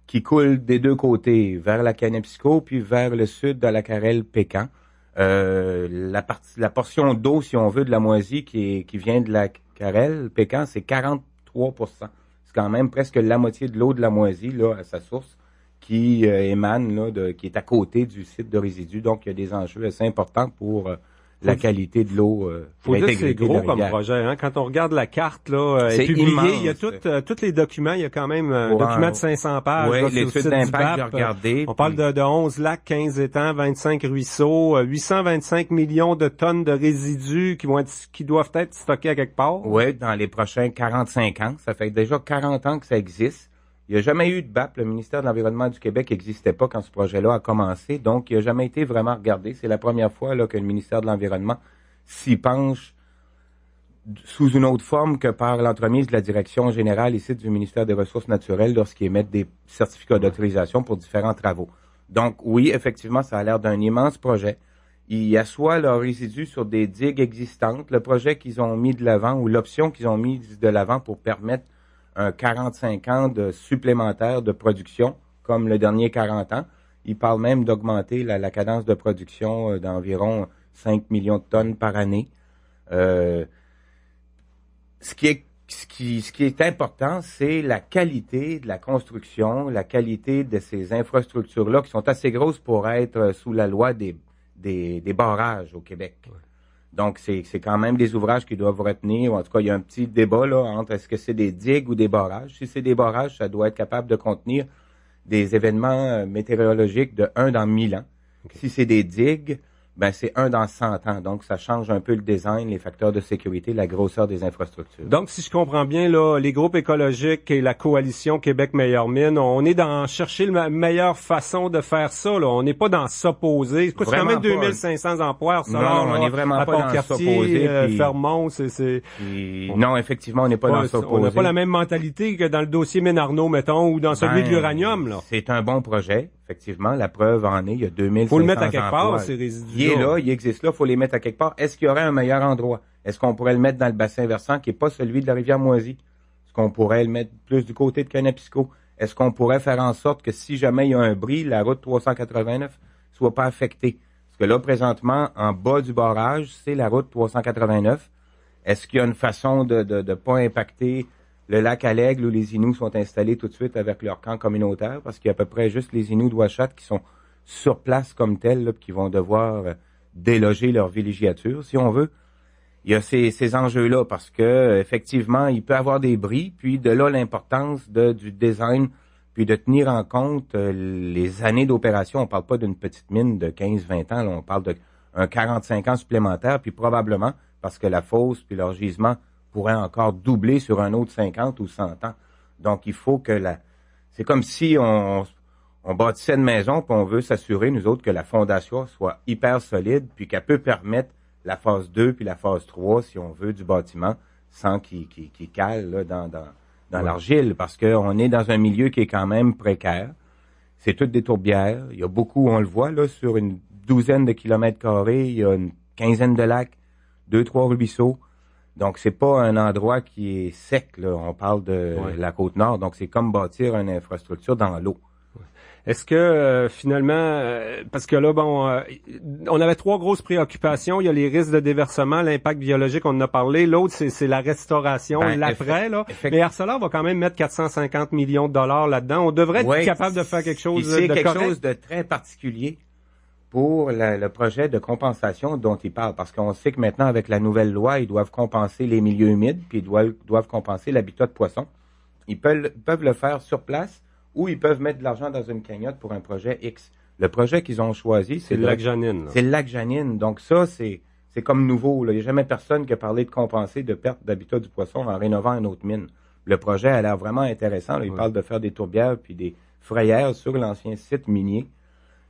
qui coule des deux côtés, vers la Kanepisko puis vers le sud de la Carrel-Pécan. La portion d'eau, si on veut, de la Moisy qui vient de la Carrel-Pécan, c'est 43%. C'est quand même presque la moitié de l'eau de la Moisy, là, à sa source, qui émane, là, qui est à côté du site de résidus. Donc, il y a des enjeux assez importants pour la qualité de l'eau. Faut dire que c'est gros comme projet. Hein? Quand on regarde la carte, là, c'est publiée, immense. Il y a tous les documents. Il y a quand même un document de 500 pages. Oui, là, l'étude d'impact, j'ai regardé. On parle de 11 lacs, 15 étangs, 25 ruisseaux, 825 millions de tonnes de résidus qui doivent être stockés à quelque part. Oui, dans les prochains 45 ans. Ça fait déjà 40 ans que ça existe. Il n'y a jamais eu de BAP. Le ministère de l'Environnement du Québec n'existait pas quand ce projet-là a commencé. Donc, il n'a jamais été vraiment regardé. C'est la première fois là, que le ministère de l'Environnement s'y penche sous une autre forme que par l'entremise de la direction générale ici du ministère des Ressources naturelles lorsqu'ils émettent des certificats d'autorisation pour différents travaux. Donc, oui, effectivement, ça a l'air d'un immense projet. Ils assoient leurs résidus sur des digues existantes. Le projet qu'ils ont mis de l'avant ou l'option qu'ils ont mis de l'avant pour permettre un 45 ans de supplémentaire de production, comme le dernier 40 ans. Il parle même d'augmenter la cadence de production d'environ 5 millions de tonnes par année. Ce qui est important, c'est la qualité de la construction, la qualité de ces infrastructures-là qui sont assez grosses pour être sous la loi des barrages au Québec. Ouais. Donc, c'est quand même des ouvrages qui doivent retenir. En tout cas, il y a un petit débat là entre est-ce que c'est des digues ou des barrages. Si c'est des barrages, ça doit être capable de contenir des événements météorologiques de 1 dans 1000 ans. Okay. Si c'est des digues, ben c'est 1 dans 100 ans. Donc, ça change un peu le design, les facteurs de sécurité, la grosseur des infrastructures. Donc, si je comprends bien, là, les groupes écologiques et la coalition Québec Meilleure Mine, on est dans chercher la meilleure façon de faire ça. Là. On n'est pas dans s'opposer. C'est quand même 2500 emplois. Non, on n'est vraiment pas dans s'opposer. Fermont, Non, effectivement, on n'est pas dans s'opposer. On n'a pas la même mentalité que dans le dossier Ménarneau, mettons, ou dans celui de l'uranium. Là. C'est un bon projet. Effectivement, la preuve en est, il y a 2500 faut le mettre à quelque emplois. part, ces résidus. Il est là, il existe là, faut les mettre à quelque part. Est-ce qu'il y aurait un meilleur endroit? Est-ce qu'on pourrait le mettre dans le bassin versant qui n'est pas celui de la rivière Moisy? Est-ce qu'on pourrait le mettre plus du côté de Kanepisko? Est-ce qu'on pourrait faire en sorte que si jamais il y a un bris, la route 389 soit pas affectée? Parce que là, présentement, en bas du barrage, c'est la route 389. Est-ce qu'il y a une façon de pas impacter le lac à l'Aigle où les Inuits sont installés tout de suite avec leur camp communautaire? Parce qu'il y a à peu près juste les Inuits d'Ouachat qui sont sur place comme tels, là, qui vont devoir déloger leur villégiature, si on veut. Il y a ces enjeux-là parce que effectivement, il peut y avoir des bris, puis de là l'importance du design, puis de tenir en compte les années d'opération. On parle pas d'une petite mine de 15-20 ans, là, on parle d'un 45 ans supplémentaire, puis probablement parce que la fosse puis leur gisement pourrait encore doubler sur un autre 50 ou 100 ans. Donc, il faut que c'est comme si on bâtissait une maison, puis on veut s'assurer, nous autres, que la fondation soit hyper solide, puis qu'elle peut permettre la phase 2 puis la phase 3, si on veut, du bâtiment, sans qu'il cale là, dans l'argile, parce qu'on est dans un milieu qui est quand même précaire. C'est toutes des tourbières. Il y a beaucoup, on le voit, là, sur une douzaine de kilomètres carrés, il y a une quinzaine de lacs, 2-3 ruisseaux. Donc, c'est pas un endroit qui est sec, là. On parle de la Côte-Nord. Donc, c'est comme bâtir une infrastructure dans l'eau. Est-ce que, finalement, parce que là, on avait 3 grosses préoccupations. Il y a les risques de déversement, l'impact biologique, on en a parlé. L'autre, c'est la restauration, l'après, là. Mais Arcelor va quand même mettre 450 millions de dollars là-dedans. On devrait être capable de faire quelque chose de correct. C'est quelque chose de très particulier pour le projet de compensation dont il parle. Parce qu'on sait que maintenant, avec la nouvelle loi, ils doivent compenser les milieux humides, puis ils doivent compenser l'habitat de poissons. Ils peuvent le faire sur place, ou ils peuvent mettre de l'argent dans une cagnotte pour un projet X. Le projet qu'ils ont choisi, c'est le lac Janine. C'est le lac Janine. Donc ça, c'est comme nouveau. Là. Il n'y a jamais personne qui a parlé de compenser de perte d'habitat du poisson en rénovant une autre mine. le projet a l'air vraiment intéressant. Là, il parle de faire des tourbières puis des frayères sur l'ancien site minier.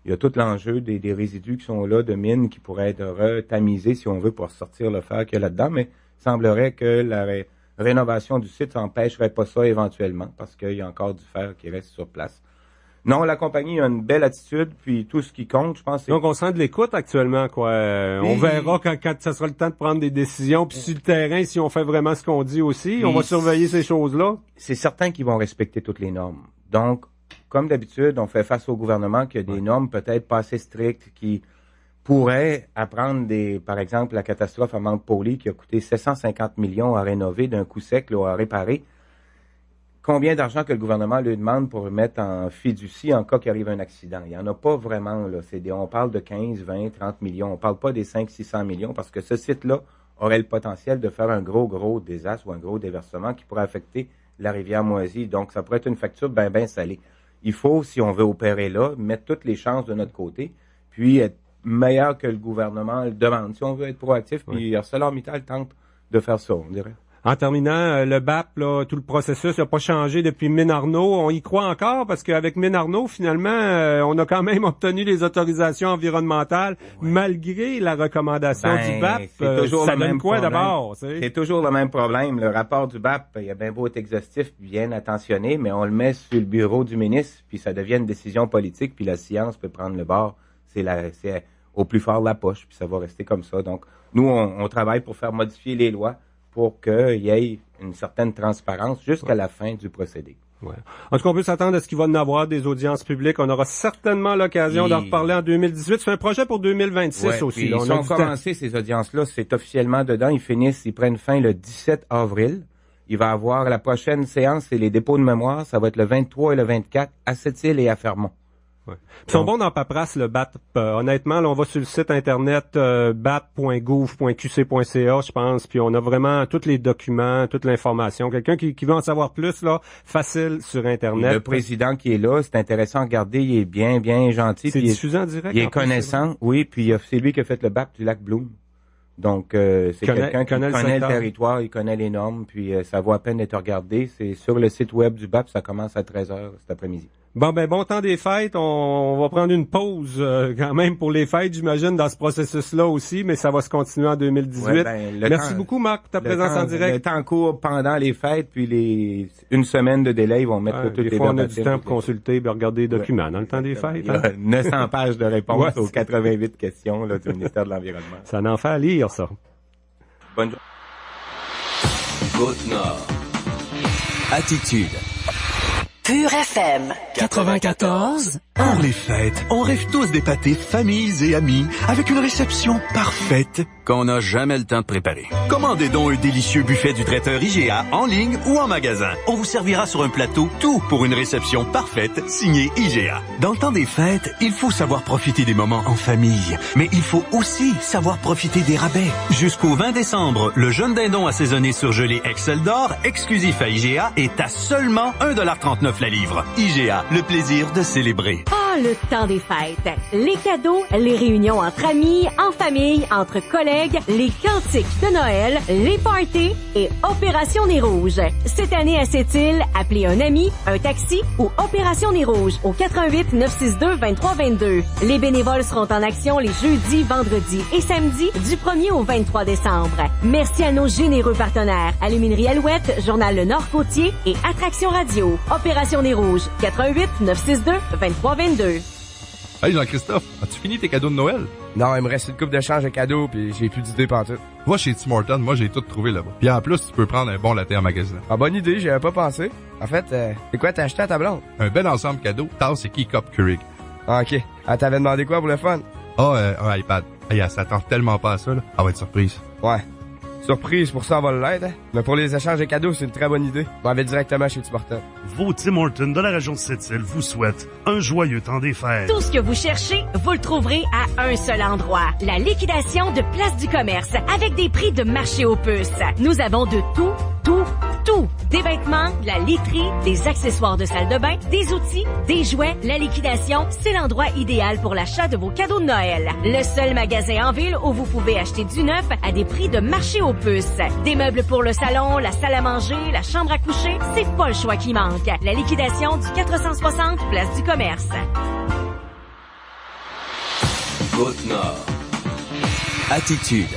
Il y a tout l'enjeu des résidus qui sont là de mines qui pourraient être retamisés, si on veut, pour sortir le fer qu'il y a là-dedans, mais il semblerait que la rénovation du site n'empêcherait pas ça éventuellement, parce qu'il y a encore du fer qui reste sur place. Non, la compagnie a une belle attitude, puis tout ce qui compte, je pense... Donc, on sent de l'écoute actuellement, quoi. On verra quand ça sera le temps de prendre des décisions, puis sur le terrain, si on fait vraiment ce qu'on dit aussi, on va surveiller ces choses-là. C'est certain qu'ils vont respecter toutes les normes. Donc, comme d'habitude, on fait face au gouvernement qui a des normes peut-être pas assez strictes, qui pourraient apprendre par exemple, la catastrophe à Mount Polley qui a coûté 750 millions à rénover d'un coup sec, là, à réparer. Combien d'argent que le gouvernement lui demande pour mettre en fiducie en cas qu'il arrive un accident? Il n'y en a pas vraiment, là. On parle de 15, 20, 30 millions. On parle pas des 500-600 millions parce que ce site-là aurait le potentiel de faire un gros désastre ou un gros déversement qui pourrait affecter la rivière Moisy. Donc, ça pourrait être une facture bien salée. Il faut, si on veut opérer là, mettre toutes les chances de notre côté, puis être meilleur que le gouvernement le demande. Si on veut être proactif, puis ArcelorMittal tente de faire ça, on dirait. En terminant, le BAP, là, tout le processus n'a pas changé depuis Mines Arnaud. On y croit encore parce qu'avec Mines Arnaud, finalement, on a quand même obtenu les autorisations environnementales malgré la recommandation du BAP. Ça donne quoi d'abord? C'est toujours le même problème. Le rapport du BAP, il a bien beau être exhaustif, bien attentionné, mais on le met sur le bureau du ministre, puis ça devient une décision politique, puis la science peut prendre le bord. C'est au plus fort de la poche, puis ça va rester comme ça. Donc, nous, on travaille pour faire modifier les lois pour qu'il y ait une certaine transparence jusqu'à la fin du procédé. Ouais. En tout cas, on peut s'attendre à ce qu'il va y en avoir des audiences publiques. On aura certainement l'occasion d'en reparler en 2018. C'est un projet pour 2026 aussi. Là, ils ont commencé ces audiences-là. C'est officiellement dedans. Ils prennent fin le 17 avril. Il va y avoir la prochaine séance, c'est les dépôts de mémoire. Ça va être le 23 et le 24 à Sept-Îles et à Fermont. Ouais. Ils sont bons dans paperasse, le BAP. Honnêtement, là, on va sur le site internet bap.gouv.qc.ca, je pense, puis on a vraiment tous les documents, toute l'information. Quelqu'un qui veut en savoir plus, là, facile sur internet. Le président qui est là, c'est intéressant à regarder, il est bien gentil. C'est diffusé en direct. Il est connaissant, oui, puis c'est lui qui a fait le BAP du lac Bloom. Donc, c'est quelqu'un qui connaît le territoire, il connaît les normes, puis ça vaut à peine d'être regardé. C'est sur le site web du BAP, ça commence à 13h cet après-midi. Bon temps des fêtes. On va prendre une pause quand même pour les fêtes, j'imagine, dans ce processus-là aussi, mais ça va se continuer en 2018. Merci beaucoup, Marc, pour ta présence en direct. Le temps court pendant les fêtes, puis une semaine de délai, ils vont mettre toutes les fois, on a du temps pour consulter et regarder les documents dans le temps des fêtes. Il y a 900 pages de réponses aux 88 questions là, du ministère de l'Environnement. Ça en fait à lire, ça. Bonne journée. Côte-Nord. Attitude. Pur FM 94. Pour les fêtes, on rêve tous d'épater familles et amis avec une réception parfaite qu'on n'a jamais le temps de préparer. Commandez donc un délicieux buffet du traiteur IGA en ligne ou en magasin. On vous servira sur un plateau tout pour une réception parfaite signée IGA. Dans le temps des fêtes, il faut savoir profiter des moments en famille, mais il faut aussi savoir profiter des rabais. Jusqu'au 20 décembre, le jaune dindon assaisonné surgelé Excel d'or, exclusif à IGA, est à seulement 1,39 $ la livre. IGA, le plaisir de célébrer. Le temps des fêtes. Les cadeaux, les réunions entre amis, en famille, entre collègues, les cantiques de Noël, les parties et Opération Nez Rouge. Cette année à Sept-Îles, appelez un ami, un taxi ou Opération Nez Rouge au 88 962 23 22. Les bénévoles seront en action les jeudis, vendredis et samedis du 1er au 23 décembre. Merci à nos généreux partenaires, Aluminerie Alouette, Journal Le Nord-Côtier et Attraction Radio. Opération Nez Rouge, 88 962 23 22. Hey Jean-Christophe, as-tu fini tes cadeaux de Noël? Non, il me reste une coupe de change de cadeaux puis j'ai plus d'idées pantoute. Va chez Tim Hortons, moi j'ai tout trouvé là-bas. Puis en plus, tu peux prendre un bon latte en magasin. Ah, bonne idée, j'y avais pas pensé. En fait, c'est quoi t'as acheté à ta blonde? Un bel ensemble cadeau, tasse et Keycup Keurig. Ah, ok. Elle t'avait demandé quoi pour le fun? Un iPad. Hey, elle s'attend tellement pas à ça, là. Elle va être surprise. Ouais. Surprise, pour ça, on va l'être, hein? Mais pour les échanges de cadeaux, c'est une très bonne idée. On va aller directement chez Tim Hortons. Vos Tim Hortons de la région de Sept-Îles vous souhaitent un joyeux temps des fêtes. Tout ce que vous cherchez, vous le trouverez à un seul endroit. La liquidation de Place du Commerce, avec des prix de marché aux puces. Nous avons de tout tout. Des vêtements, de la literie, des accessoires de salle de bain, des outils, des jouets. La liquidation, c'est l'endroit idéal pour l'achat de vos cadeaux de Noël. Le seul magasin en ville où vous pouvez acheter du neuf à des prix de marché aux puces. Des meubles pour le salon, la salle à manger, la chambre à coucher, c'est pas le choix qui manque. La liquidation du 460 Place du Commerce. Côte-Nord. Attitude.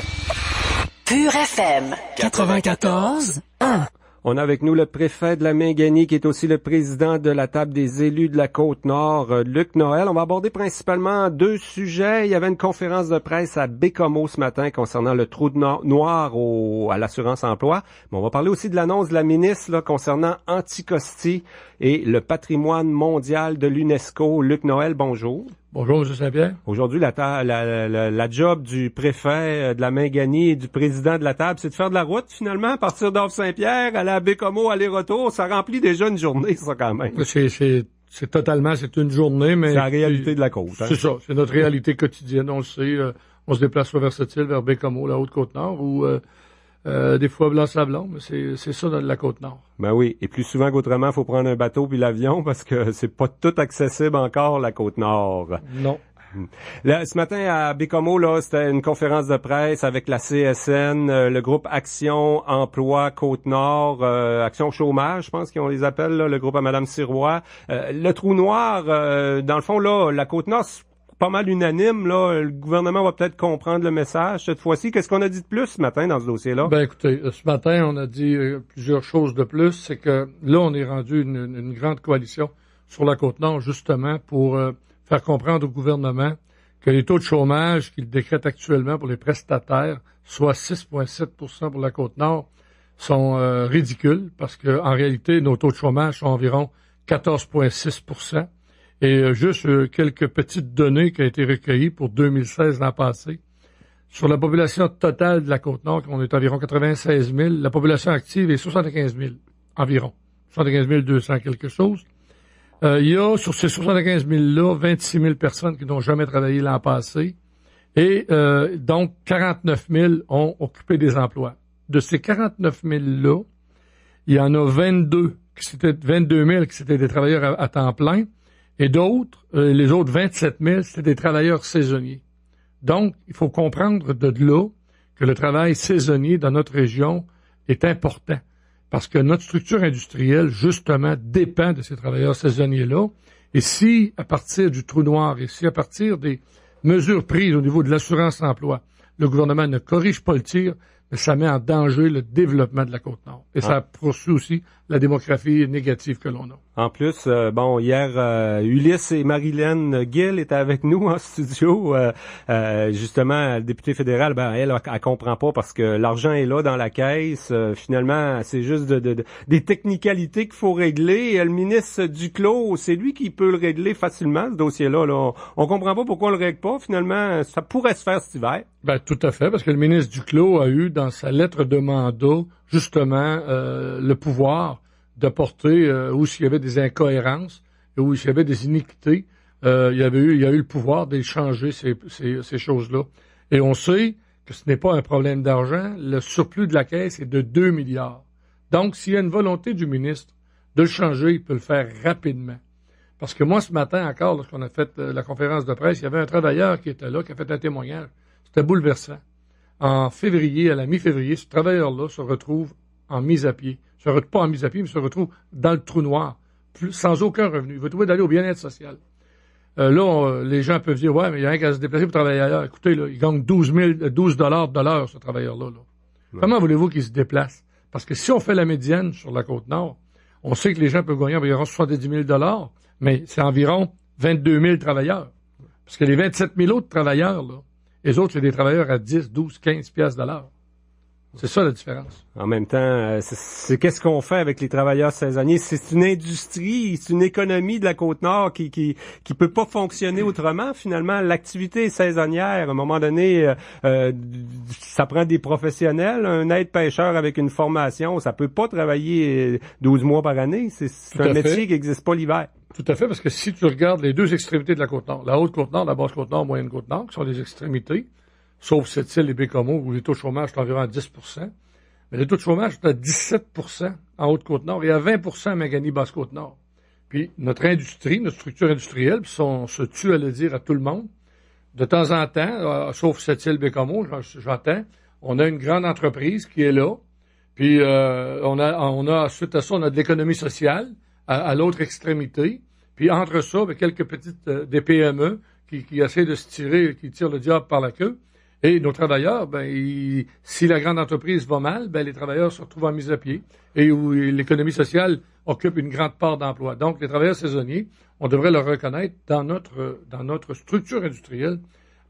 Pur FM 94.1. On a avec nous le préfet de la Mingani, qui est aussi le président de la table des élus de la Côte-Nord, Luc Noël. On va aborder principalement 2 sujets. Il y avait une conférence de presse à Bécomo ce matin concernant le trou noir à l'assurance emploi. Mais on va parler aussi de l'annonce de la ministre là, concernant Anticosti et le patrimoine mondial de l'UNESCO. Luc Noël, bonjour. Bonjour, M. Saint-Pierre. Aujourd'hui, la job du préfet de la Mingani et du président de la table, c'est de faire de la route, finalement, à partir d'Orve-Saint-Pierre, aller à Bécomo, aller-retour. Ça remplit déjà une journée, ça, quand même. C'est totalement, c'est une journée, mais... C'est la réalité de la côte. Hein? C'est ça, c'est notre réalité quotidienne, on le sait. On se déplace soit vers cette île, vers Bécomo, la Haute-Côte-Nord, ou des fois Blanc-Sablon, mais c'est ça dans la Côte-Nord. Ben oui, et plus souvent qu'autrement, il faut prendre un bateau puis l'avion parce que c'est pas tout accessible encore, la Côte-Nord. Non. Là, ce matin, à Bécomo, là, c'était une conférence de presse avec la CSN, le groupe Action Emploi Côte-Nord, Action Chômage, je pense qu'on les appelle, là, le groupe à Madame Sirois. Le trou noir, dans le fond, là, la Côte-Nord, c'est pas mal unanime, là. Le gouvernement va peut-être comprendre le message cette fois-ci. Qu'est-ce qu'on a dit de plus ce matin dans ce dossier-là? Ben, écoutez, ce matin, on a dit plusieurs choses de plus. C'est que là, on est rendu une grande coalition sur la Côte-Nord, justement, pour faire comprendre au gouvernement que les taux de chômage qu'il décrète actuellement pour les prestataires, soit 6,7 pour la Côte-Nord, sont ridicules parce que en réalité, nos taux de chômage sont environ 14,6 Et juste quelques petites données qui ont été recueillies pour 2016 l'an passé. Sur la population totale de la Côte-Nord, on est environ 96 000. La population active est 75 000 environ. 75 200 quelque chose. Il y a sur ces 75 000-là, 26 000 personnes qui n'ont jamais travaillé l'an passé. Et donc, 49 000 ont occupé des emplois. De ces 49 000-là, il y en a 22 000 qui c'était des travailleurs à temps plein. Et d'autres, les autres 27 000, c'était des travailleurs saisonniers. Donc, il faut comprendre de là que le travail saisonnier dans notre région est important. Parce que notre structure industrielle, justement, dépend de ces travailleurs saisonniers-là. Et si, à partir du trou noir, et si à partir des mesures prises au niveau de l'assurance-emploi, le gouvernement ne corrige pas le tir, mais ça met en danger le développement de la Côte-Nord. Et ça poursuit aussi la démographie négative que l'on a. En plus, hier, Ulysse et Marilyn Gill étaient avec nous en studio. Justement, la députée fédérale, elle comprend pas parce que l'argent est là dans la caisse. Finalement, c'est juste des technicalités qu'il faut régler. Le ministre Duclos, c'est lui qui peut le régler facilement, ce dossier-là. Là. On comprend pas pourquoi on le règle pas. Finalement, ça pourrait se faire cet hiver. Ben, tout à fait, parce que le ministre Duclos a eu, dans sa lettre de mandat, justement, le pouvoir de porter où s'il y avait des incohérences, où s'il y avait des iniquités, il y a eu le pouvoir d'échanger ces choses-là. Et on sait que ce n'est pas un problème d'argent. Le surplus de la caisse est de 2 milliards. Donc, s'il y a une volonté du ministre de le changer, il peut le faire rapidement. Parce que moi, ce matin encore, lorsqu'on a fait la conférence de presse, il y avait un travailleur qui était là, qui a fait un témoignage. C'était bouleversant. En février, à la mi-février, ce travailleur-là se retrouve en mise à pied. Pas en mise à pied, mais se retrouve dans le trou noir, sans aucun revenu. Il va trouver d'aller au bien-être social. Les gens peuvent dire, ouais, mais il y a un qui va se déplacer pour travailler ailleurs. Écoutez, là, il gagne 12 $ de l'heure, ce travailleur-là. Là. Ouais. Comment voulez-vous qu'il se déplace? Parce que si on fait la médiane sur la Côte-Nord, on sait que les gens peuvent gagner environ 70 000 $, mais c'est environ 22 000 travailleurs. Parce que les 27 000 autres travailleurs, là, les autres, c'est des travailleurs à 10, 12, 15 piastres de l'heure. C'est ça la différence. En même temps, c'est qu'est-ce qu'on fait avec les travailleurs saisonniers? C'est une industrie, c'est une économie de la Côte-Nord qui peut pas fonctionner autrement. Finalement, l'activité saisonnière, à un moment donné, ça prend des professionnels. Un aide-pêcheur avec une formation, ça peut pas travailler 12 mois par année. C'est un métier qui n'existe pas l'hiver. Tout à fait, parce que si tu regardes les deux extrémités de la Côte-Nord, la Haute-Côte-Nord, la Basse-Côte-Nord, la Moyenne-Côte-Nord, qui sont des extrémités, sauf cette île et Bécomo, où les taux de chômage sont environ à 10 %. mais le taux de chômage est à 17% en Haute-Côte-Nord et à 20% à Magani-Basse-Côte-Nord. Puis notre industrie, notre structure industrielle, puis on se tue à le dire à tout le monde, de temps en temps, sauf Sept-Îles Bécomo, j'entends, on a une grande entreprise qui est là, puis on a suite à ça, on a de l'économie sociale à l'autre extrémité, puis entre ça, quelques petites des PME qui essaient de se tirer, qui tirent le diable par la queue. Et nos travailleurs, si la grande entreprise va mal, les travailleurs se retrouvent en mise à pied et où l'économie sociale occupe une grande part d'emploi. Donc, les travailleurs saisonniers, on devrait leur reconnaître dans notre structure industrielle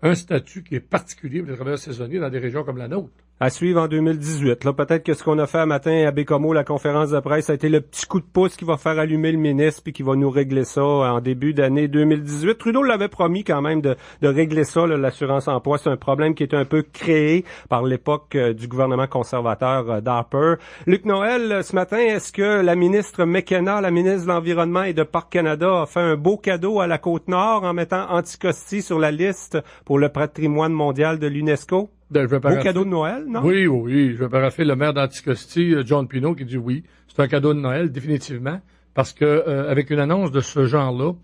un statut qui est particulier pour les travailleurs saisonniers dans des régions comme la nôtre. À suivre en 2018. Là, peut-être que ce qu'on a fait un matin à Bécomo, la conférence de presse, ça a été le petit coup de pouce qui va faire allumer le ministre puis qui va nous régler ça en début d'année 2018. Trudeau l'avait promis quand même de régler ça, l'assurance emploi. C'est un problème qui est un peu créé par l'époque du gouvernement conservateur d'Harper. Luc Noël, ce matin, est-ce que la ministre McKenna, la ministre de l'Environnement et de Parc Canada, a fait un beau cadeau à la Côte-Nord en mettant Anticosti sur la liste pour le patrimoine mondial de l'UNESCO? Beau cadeau de Noël, non? Oui. Je vais paraffer le maire d'Anticosti, John Pino, qui dit oui. C'est un cadeau de Noël, définitivement, parce que avec une annonce de ce genre-là,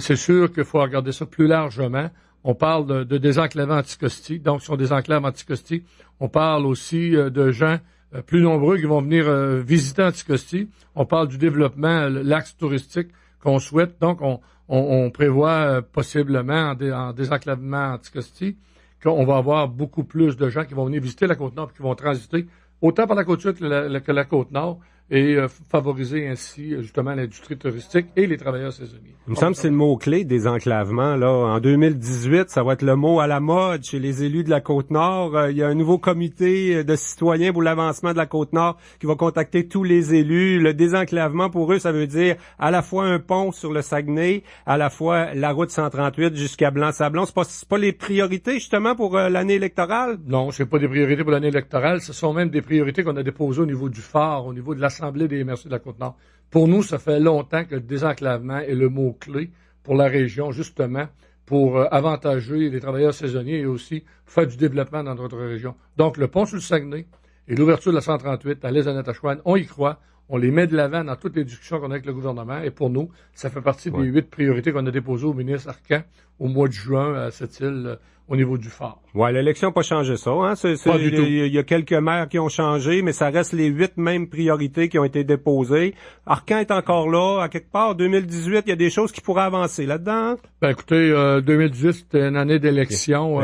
c'est sûr qu'il faut regarder ça plus largement. On parle de désenclaver Anticosti. Donc, si on désenclave Anticosti, on parle aussi de gens plus nombreux qui vont venir visiter Anticosti. On parle du développement, l'axe touristique qu'on souhaite. Donc, on prévoit possiblement en désenclavement Anticosti qu'on va avoir beaucoup plus de gens qui vont venir visiter la Côte-Nord et qui vont transiter autant par la Côte-Sud que la Côte-Nord et favoriser ainsi justement l'industrie touristique et les travailleurs saisonniers. Il me semble que c'est le mot-clé, désenclavement. Là. En 2018, ça va être le mot à la mode chez les élus de la Côte-Nord. Il y a un nouveau comité de citoyens pour l'avancement de la Côte-Nord qui va contacter tous les élus. Le désenclavement, pour eux, ça veut dire à la fois un pont sur le Saguenay, à la fois la route 138 jusqu'à Blanc-Sablon. C'est pas les priorités, justement, pour l'année électorale? Non, c'est pas des priorités pour l'année électorale. Ce sont même des priorités qu'on a déposées au niveau du phare, au niveau de l'Assemblée des MRC de la Côte-Nord. Pour nous, ça fait longtemps que le désenclavement est le mot-clé pour la région, justement, pour avantager les travailleurs saisonniers et aussi faire du développement dans notre région. Donc, le pont sur le Saguenay et l'ouverture de la 138 à l'est de Natashquan, on y croit. On les met de l'avant dans toutes les discussions qu'on a avec le gouvernement. Et pour nous, ça fait partie des 8 priorités qu'on a déposées au ministre Arcan au mois de juin à Sept-Îles au niveau du phare. Ouais, l'élection n'a pas changé ça. Hein? Pas du tout. Il y a quelques maires qui ont changé, mais ça reste les 8 mêmes priorités qui ont été déposées. Arcan est encore là. À quelque part, 2018, il y a des choses qui pourraient avancer là-dedans. Écoutez, 2018, c'était une année d'élection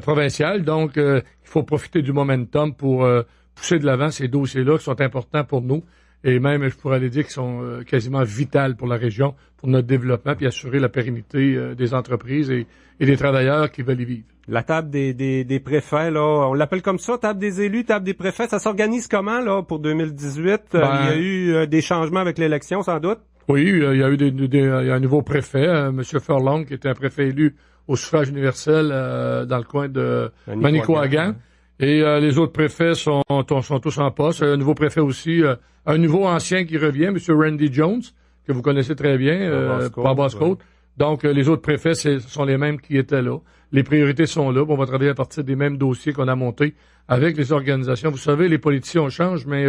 provinciale. Donc, il faut profiter du momentum pour pousser de l'avant ces dossiers-là qui sont importants pour nous. Et même, je pourrais aller dire qu'ils sont quasiment vitales pour la région, pour notre développement, puis assurer la pérennité des entreprises et des travailleurs qui veulent y vivre. La table des préfets, là, on l'appelle comme ça, table des élus, table des préfets. Ça s'organise comment, là, pour 2018? Il y a eu des changements avec l'élection, sans doute? Oui, il y a eu il y a un nouveau préfet, M. Furlong, qui était un préfet élu au suffrage universel dans le coin de Manicouagan. Et les autres préfets sont tous en poste. Un nouveau préfet aussi, un nouveau ancien qui revient, M. Randy Jones, que vous connaissez très bien, par Basse-Côte. Donc, les autres préfets, ce sont les mêmes qui étaient là. Les priorités sont là. On va travailler à partir des mêmes dossiers qu'on a montés avec les organisations. Vous savez, les politiciens changent, mais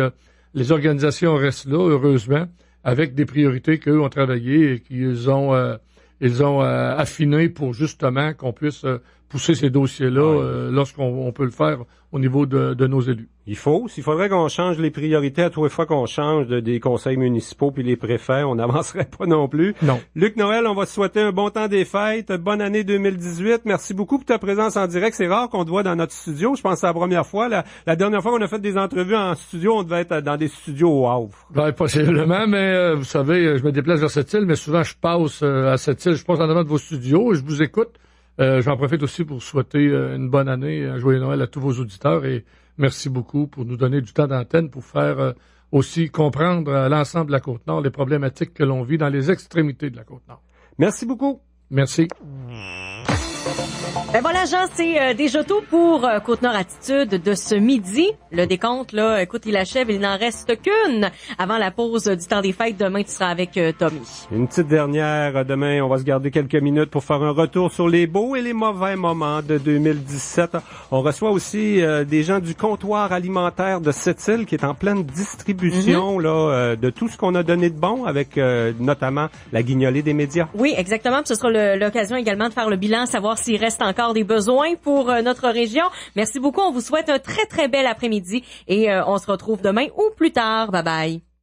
les organisations restent là, heureusement, avec des priorités qu'eux ont travaillées et qu'ils ont affinées pour justement qu'on puisse pousser ces dossiers-là lorsqu'on peut le faire au niveau de nos élus. Il faudrait qu'on change les priorités à tous les fois qu'on change des conseils municipaux puis les préfets, on n'avancerait pas non plus. Non. Luc Noël, on va te souhaiter un bon temps des fêtes, bonne année 2018. Merci beaucoup pour ta présence en direct. C'est rare qu'on te voit dans notre studio. Je pense que c'est la première fois. La dernière fois qu'on a fait des entrevues en studio, on devait être dans des studios au Havre. Possiblement, mais vous savez, je me déplace vers Sept-Îles, mais souvent je passe à Sept-Îles, je passe en avant de vos studios et je vous écoute. J'en profite aussi pour souhaiter une bonne année, un joyeux Noël à tous vos auditeurs et merci beaucoup pour nous donner du temps d'antenne pour faire aussi comprendre à l'ensemble de la Côte-Nord les problématiques que l'on vit dans les extrémités de la Côte-Nord. Merci beaucoup. Merci. Ben voilà, Jean, c'est déjà tout pour Côte-Nord Attitude de ce midi. Le décompte, là, écoute, il achève, il n'en reste qu'une avant la pause du temps des fêtes. Demain, tu seras avec Tommy. Une petite dernière. Demain, on va se garder quelques minutes pour faire un retour sur les beaux et les mauvais moments de 2017. On reçoit aussi des gens du comptoir alimentaire de Sept-Îles qui est en pleine distribution là de tout ce qu'on a donné de bon avec notamment la guignolée des médias. Oui, exactement. Puis ce sera l'occasion également de faire le bilan, savoir s'il reste encore des besoins pour notre région. Merci beaucoup. On vous souhaite un très, très bel après-midi et on se retrouve demain ou plus tard. Bye bye.